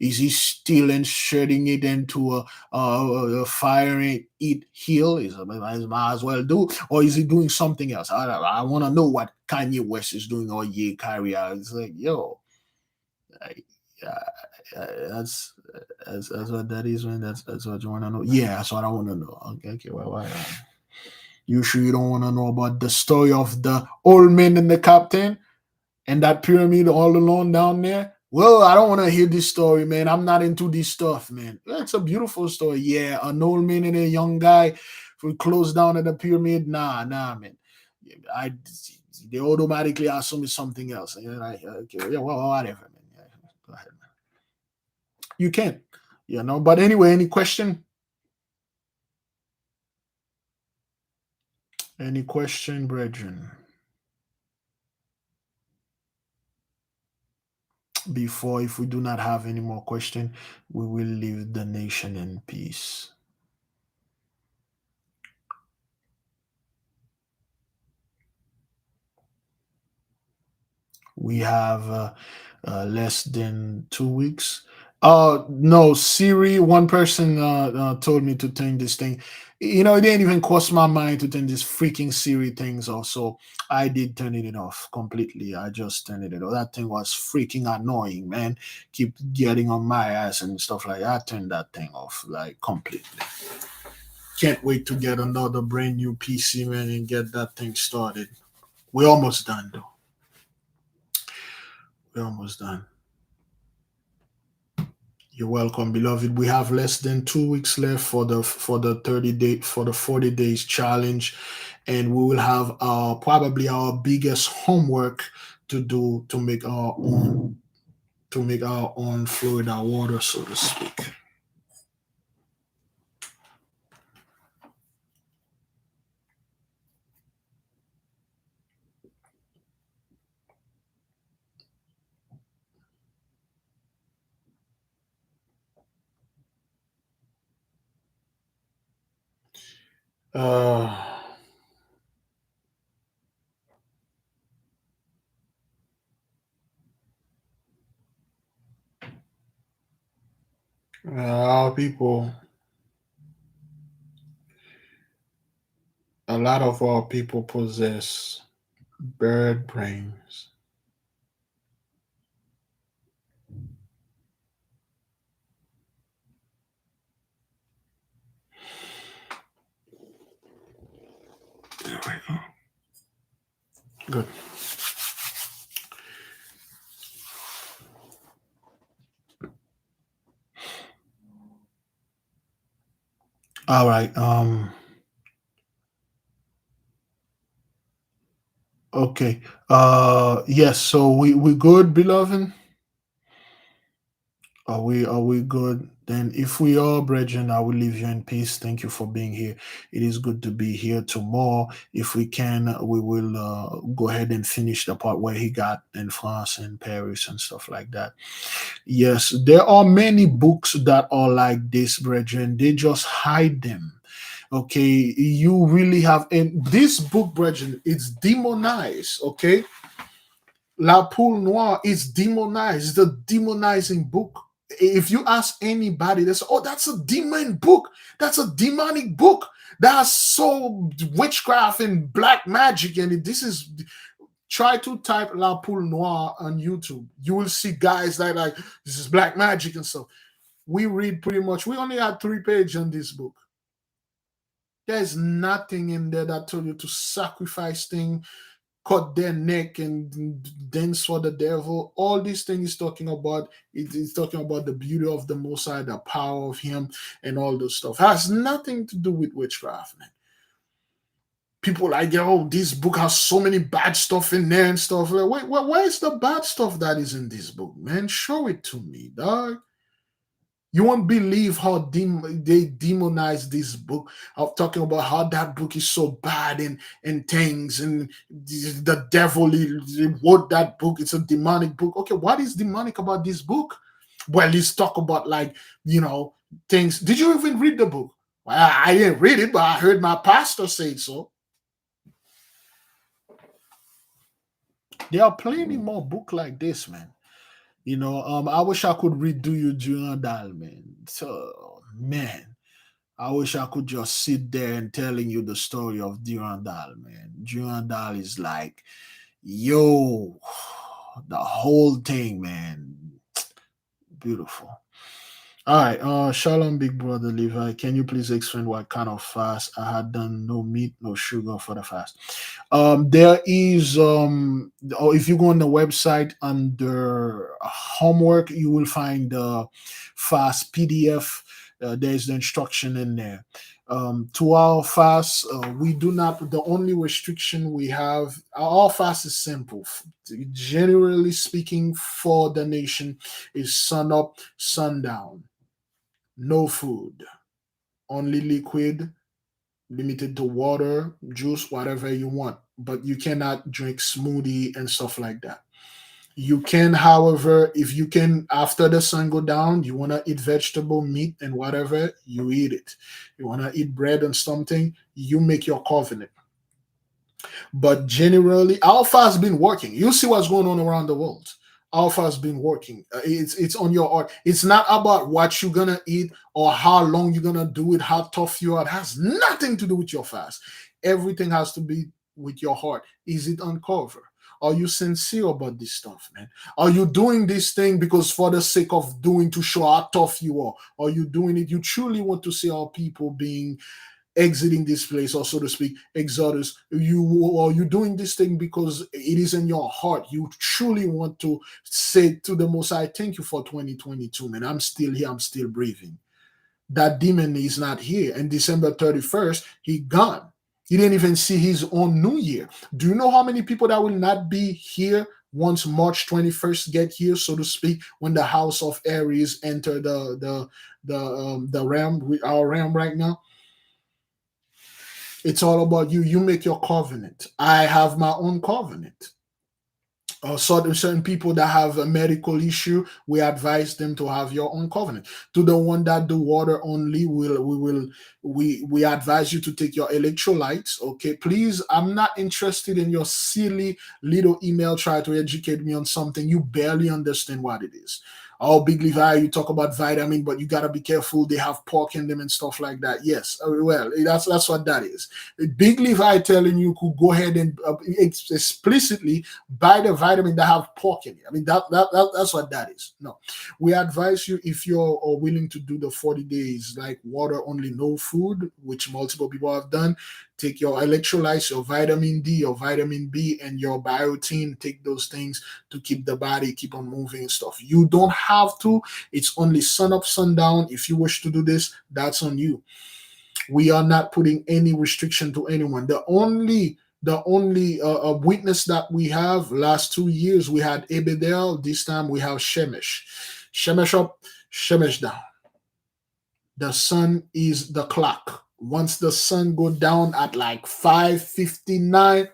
Is he still inserting it into a fire and eat hill? Might as well do, or is he doing something else? I want to know what Kanye West is doing, or Ye Kyrie. It's like, yo, I, that's that's what that is, man. That's what you want to know. Yeah, that's what I want to know. Okay. Well, why? You sure you don't want to know about the story of the old man and the captain and that pyramid all alone down there? Well, I don't want to hear this story, man. I'm not into this stuff, man. It's a beautiful story. Yeah, an old man and a young guy who closed down at the pyramid. Nah, man. I they automatically assume it's something else. And you're like, okay, yeah, well, whatever, man. Yeah, go ahead, man. You can, But anyway, any question? Any question, brethren? Before, if we do not have any more question, we will leave the nation in peace. We have less than 2 weeks. No, Siri. One person told me to turn this thing. It didn't even cross my mind to turn this freaking Siri things off. So I did turn it off completely. I just turned it off. That thing was freaking annoying, man. Keep getting on my ass and stuff like that. I turned that thing off like completely. Can't wait to get another brand new PC, man, and get that thing started. We're almost done, though. We're almost done. You're welcome, beloved. We have less than 2 weeks left for the 40 days challenge, and we will have probably our biggest homework to do to make our own Florida water, so to speak. Uh, our people, a lot of our people possess bird brains. There we go. Good. All right. Okay. Yes. So we good, beloved. Are we good? Then if we are, brethren, I will leave you in peace. Thank you for being here. It is good to be here. Tomorrow, if we can, we will go ahead and finish the part where he got in France and Paris and stuff like that. Yes, there are many books that are like this, brethren. They just hide them. Okay, you really have, and this book, brethren, it's demonized. Okay, La Poule Noire is demonized. It's a demonizing book. If you ask anybody, they say, "Oh, that's a demon book. That's a demonic book. That's so witchcraft and black magic." And this is, try to type La Poule Noire on YouTube. You will see guys that like this is black magic and stuff. We read pretty much. We only had 3 pages on this book. There's nothing in there that told you to sacrifice things, cut their neck and dance for the devil. All these things talking about, it's talking about the beauty of the Most High, the power of Him, and all those stuff. Has nothing to do with witchcraft, man. People like, oh, this book has so many bad stuff in there and stuff. Like, wait, where's the bad stuff that is in this book, man? Show it to me, dog. You won't believe how they demonize this book. Of talking about how that book is so bad and things, and the devil wrote that book. It's a demonic book. Okay, what is demonic about this book? Well, let's talk about, like, things. Did you even read the book? Well, I didn't read it, but I heard my pastor say so. There are plenty more book like this, man. I wish I could redo you Durandal, man. So, man, I wish I could just sit there and telling you the story of Durandal, man. Durandal is like, yo, the whole thing, man. Beautiful. All right, Shalom, big brother Levi. Can you please explain what kind of fast I had done? No meat, no sugar for the fast. There is or if you go on the website under homework, you will find the fast PDF. There's the instruction in there. To our fast, we do not. The only restriction we have, our fast is simple. Generally speaking, for the nation, is sun up, sundown. No food, only liquid, limited to water, juice, whatever you want. But you cannot drink smoothie and stuff like that. You can, however, if you can, after the sun go down, you want to eat vegetable, meat, and whatever, you eat it. You want to eat bread and something, you make your covenant. But generally, Alpha has been working. You see what's going on around the world. Alpha has been working. It's on your heart. It's not about what you're gonna eat or how long you're gonna do it, how tough you are. It has nothing to do with your fast. Everything has to be with your heart. Is it uncovered? Are you sincere about this stuff, man? Are you doing this thing because for the sake of doing to show how tough you are? Are you doing it? You truly want to see our people being exiting this place, or so to speak, exodus. You doing this thing because it is in your heart. You truly want to say to the Most High, thank you for 2022, man. I'm still here, I'm still breathing. That demon is not here. And December 31st, he gone. He didn't even see his own new year. Do you know how many people that will not be here once March 21st get here, so to speak, when the house of Aries enter the realm, our realm right now? It's all about you. You make your covenant. I have my own covenant. Certain people that have a medical issue, we advise them to have your own covenant. To the one that do water only, we advise you to take your electrolytes. Okay, please. I'm not interested in your silly little email try to educate me on something you barely understand what it is. Oh, Big Levi, you talk about vitamin, but you gotta be careful. They have pork in them and stuff like that. Yes, well, that's what that is. Big Levi telling you to go ahead and explicitly buy the vitamin that have pork in it. I mean, that's what that is. No, we advise you, if you're willing to do the 40 days, like water only, no food, which multiple people have done. Take your electrolytes, your vitamin D, your vitamin B, and your biotin. Take those things to keep the body keep on moving and stuff. You don't have to. It's only sun up, sundown. If you wish to do this, that's on you. We are not putting any restriction to anyone. The only The only witness that we have last 2 years, we had Ebedel. This time we have Shemesh. Shemesh up, Shemesh down. The sun is the clock. Once the sun go down at like 5:59,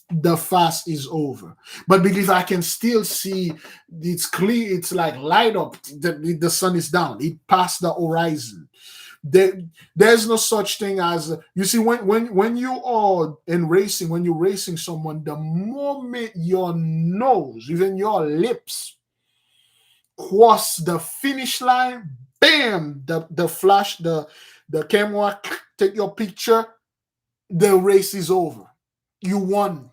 the fast is over. But because I can still see, it's clear, it's like light up, the sun is down. It passed the horizon. There's no such thing as, you see, when you are in racing, when you're racing someone, the moment your nose, even your lips, cross the finish line, bam, the flash, the camera take your picture, the race is over. You won.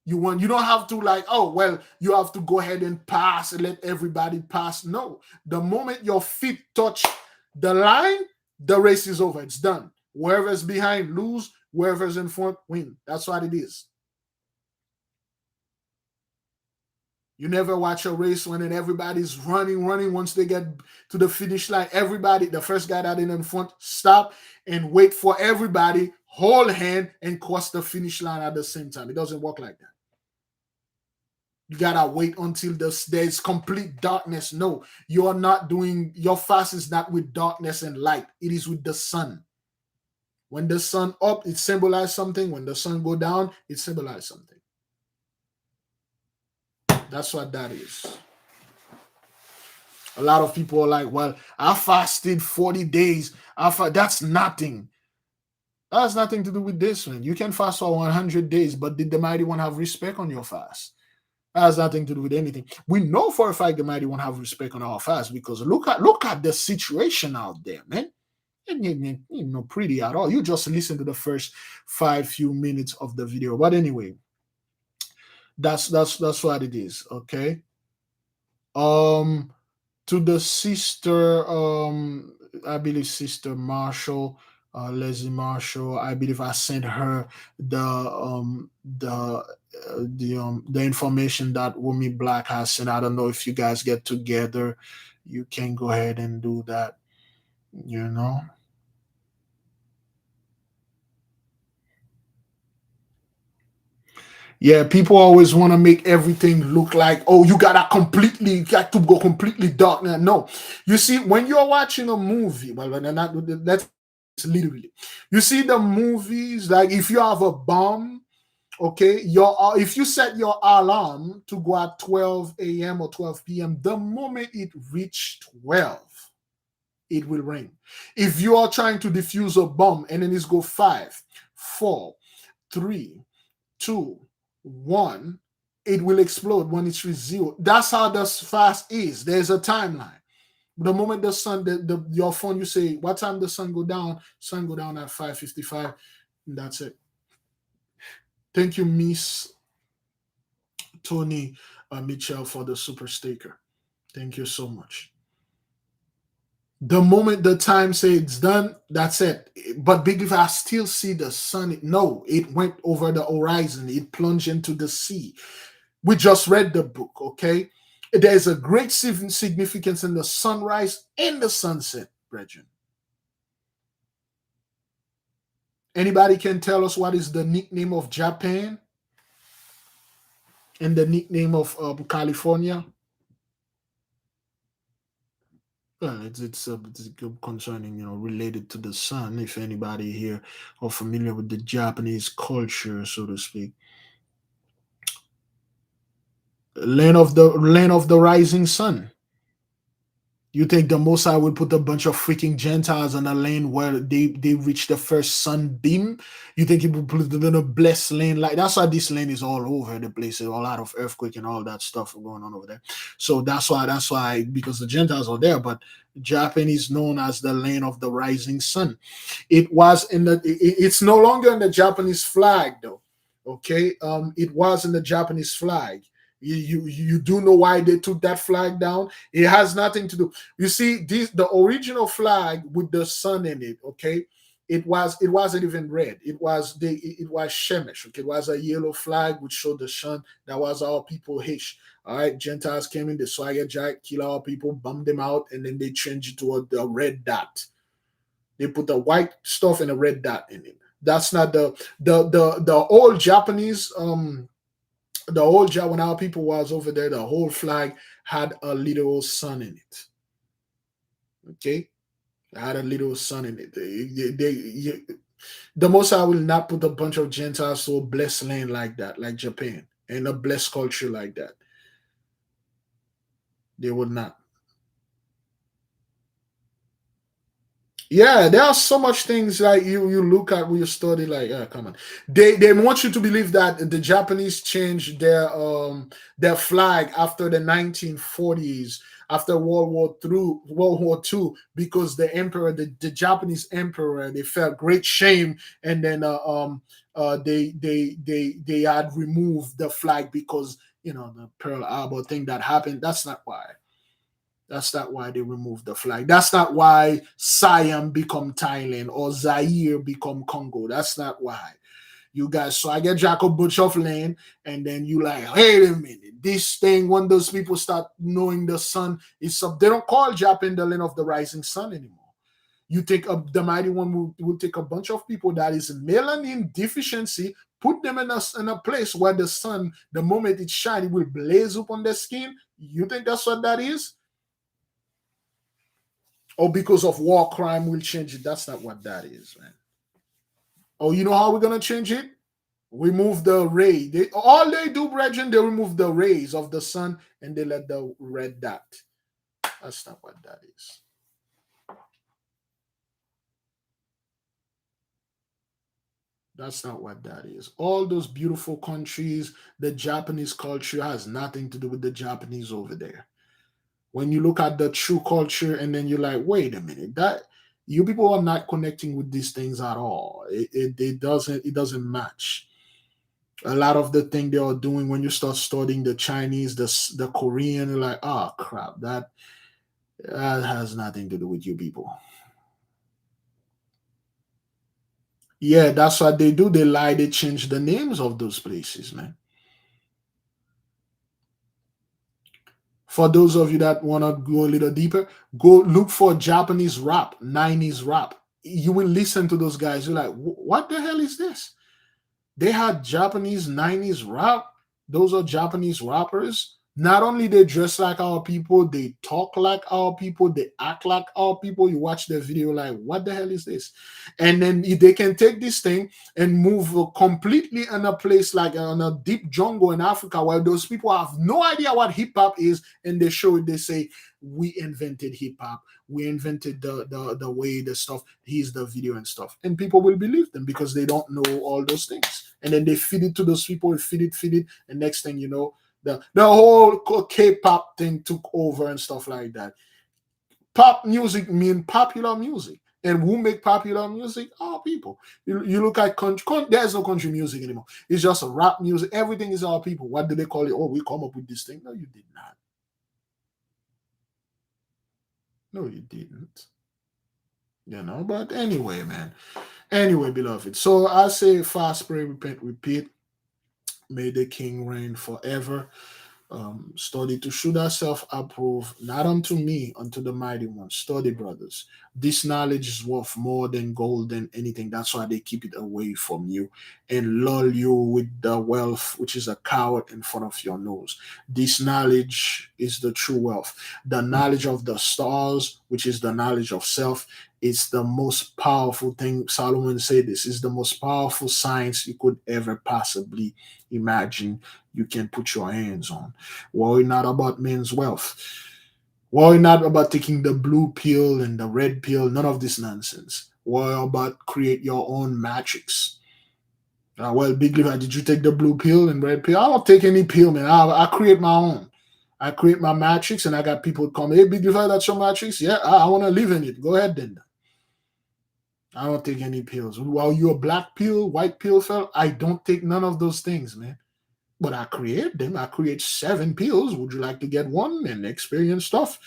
You won. You don't have to like, oh, well, you have to go ahead and pass and let everybody pass. No. The moment your feet touch the line, the race is over. It's done. Whoever's behind, lose. Whoever's in front, win. That's what it is. You never watch a race when everybody's running. Once they get to the finish line, everybody, the first guy that in front, stop and wait for everybody, hold hand, and cross the finish line at the same time. It doesn't work like that. You gotta wait until there's complete darkness. No, you're not doing, your fast is not with darkness and light. It is with the sun. When the sun up, it symbolizes something. When the sun go down, it symbolizes something. That's what that is. A lot of people are like, well, I fasted 40 days. That's nothing. That has nothing to do with this one. You can fast for 100 days, but did the mighty one have respect on your fast? That has nothing to do with anything. We know for a fact the mighty one have respect on our fast, because look at the situation out there, man. It ain't no pretty at all. You just listen to the first few minutes of the video. But anyway, that's what it is. Okay. To the sister, I believe Sister Marshall, Leslie Marshall, I believe I sent her the information that Wumi Black has sent. I don't know if you guys get together, you can go ahead and do that, you know. Yeah, people always want to make everything look like, oh, you got to go completely dark. No, you see, when you're watching a movie, well, that's literally, you see the movies, like if you have a bomb, okay, if you set your alarm to go at 12 a.m. or 12 p.m., the moment it reaches 12, it will ring. If you are trying to defuse a bomb and then it's go 5, 4, 3, 2, 1, it will explode when it's reached 0. That's how the fast is. There's a timeline. The moment the sun, your phone, you say, what time the sun go down? Sun go down at 5:55. And that's it. Thank you, Miss Tony Mitchell, for the super sticker. Thank you so much. The moment the time say it's done, that's it. But big, if I still see the sun, no, it went over the horizon. It plunged into the sea. We just read the book, okay? There's a great significance in the sunrise and the sunset, brethren. Anybody can tell us what is the nickname of Japan and the nickname of California? Well, it's concerning, related to the sun. If anybody here are familiar with the Japanese culture, so to speak, land of the rising sun. You think the Most High would put a bunch of freaking Gentiles on a land where they reach the first sunbeam? You think he would put them in a blessed land? Like, that's why this land is all over the place. There's a lot of earthquake and all that stuff going on over there. So that's why, because the Gentiles are there, but Japan is known as the land of the rising sun. It's no longer in the Japanese flag, though. Okay, it was in the Japanese flag. You do know why they took that flag down? It has nothing to do. You see, the original flag with the sun in it, okay? It wasn't even red. It was Shemesh. Okay, it was a yellow flag which showed the sun. That was our people Hish. All right, Gentiles came in, the Swagger Jack, kill our people, bummed them out, and then they changed it to a red dot. They put the white stuff and a red dot in it. That's not the old Japanese the whole when our people was over there, the whole flag had a little sun in it. Okay, it had a little sun in it. The Most High will not put a bunch of Gentiles to a blessed land like that, like Japan, and a blessed culture like that. They would not. Yeah, there are so much things like you look at when you study, like, come on. They want you to believe that the Japanese changed their flag after the 1940s, after World War II, because the emperor, the Japanese emperor, they felt great shame, and then they had removed the flag because the Pearl Harbor thing that happened. That's not why. That's not why they removed the flag. That's not why Siam become Thailand or Zaire become Congo. That's not why. You guys, so I get Jacob Butch off land, and then you like, wait a minute. This thing, when those people start knowing the sun is up, they don't call Japan the land of the rising sun anymore. You take the mighty one will take a bunch of people that is melanin deficiency, put them in a place where the sun, the moment it shines, it will blaze up on their skin. You think that's what that is? Or because of war crime will change it. That's not what that is, man. Oh, you know how we're gonna change it? Remove the ray. All they do, brethren, they remove the rays of the sun and they let the red dot. That's not what that is. That's not what that is. All those beautiful countries, the Japanese culture has nothing to do with the Japanese over there. When you look at the true culture and then you're like, wait a minute, that you people are not connecting with these things at all. It doesn't match. A lot of the thing they are doing when you start studying the Chinese, the Korean, you're like, oh crap, that has nothing to do with you people. Yeah, that's what they do. They lie, they change the names of those places, man. For those of you that want to go a little deeper, go look for Japanese rap, 90s rap. You will listen to those guys. You're like, what the hell is this? They had Japanese 90s rap. Those are Japanese rappers. Not only they dress like our people, they talk like our people, they act like our people. You watch the video like, what the hell is this? And then they can take this thing and move completely in a place like in a deep jungle in Africa where those people have no idea what hip hop is, and they show it, they say, we invented hip hop. We invented the way, the stuff. Here's the video and stuff. And people will believe them because they don't know all those things. And then they feed it to those people, feed it. And next thing you know, the whole K-pop thing took over and stuff like that. Pop music mean popular music. And who make popular music? Our people. You look at country, there's no country music anymore. It's just a rap music. Everything is our people. What do they call it? Oh, we come up with this thing. No, you did not. No, you didn't. But anyway, man. Anyway, beloved. So I say fast, pray, repent, repeat. May the King reign forever. Study to show thyself approve, not unto me, unto the mighty one. Study, brothers. This knowledge is worth more than gold and anything. That's why they keep it away from you and lull you with the wealth, which is a coward in front of your nose. This knowledge is the true wealth. The knowledge of the stars, which is the knowledge of self, it's the most powerful thing. Solomon said this is the most powerful science you could ever possibly imagine you can put your hands on. Worry not about men's wealth. Worry not about taking the blue pill and the red pill. None of this nonsense. Worry about create your own matrix. Well, Big Levi, did you take the blue pill and red pill? I don't take any pill, man. I create my own. I create my matrix, and I got people come, hey, Big Levi, that's your matrix? Yeah, I want to live in it. Go ahead then. I don't take any pills. While you're a black pill, white pill, fella, I don't take none of those things, man. But I create them. I create 7 pills. Would you like to get one and experience stuff?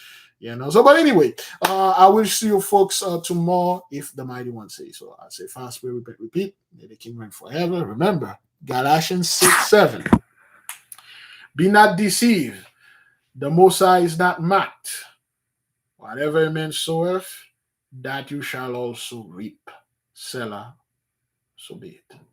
So, but anyway, I will see you folks tomorrow if the mighty one says so. I say fast, pray, repent, repeat. May the King reign forever. Remember, Galatians 6:7. Be not deceived. The Most High is not mocked. Whatever a man soweth, that you shall also reap. Selah. So be it.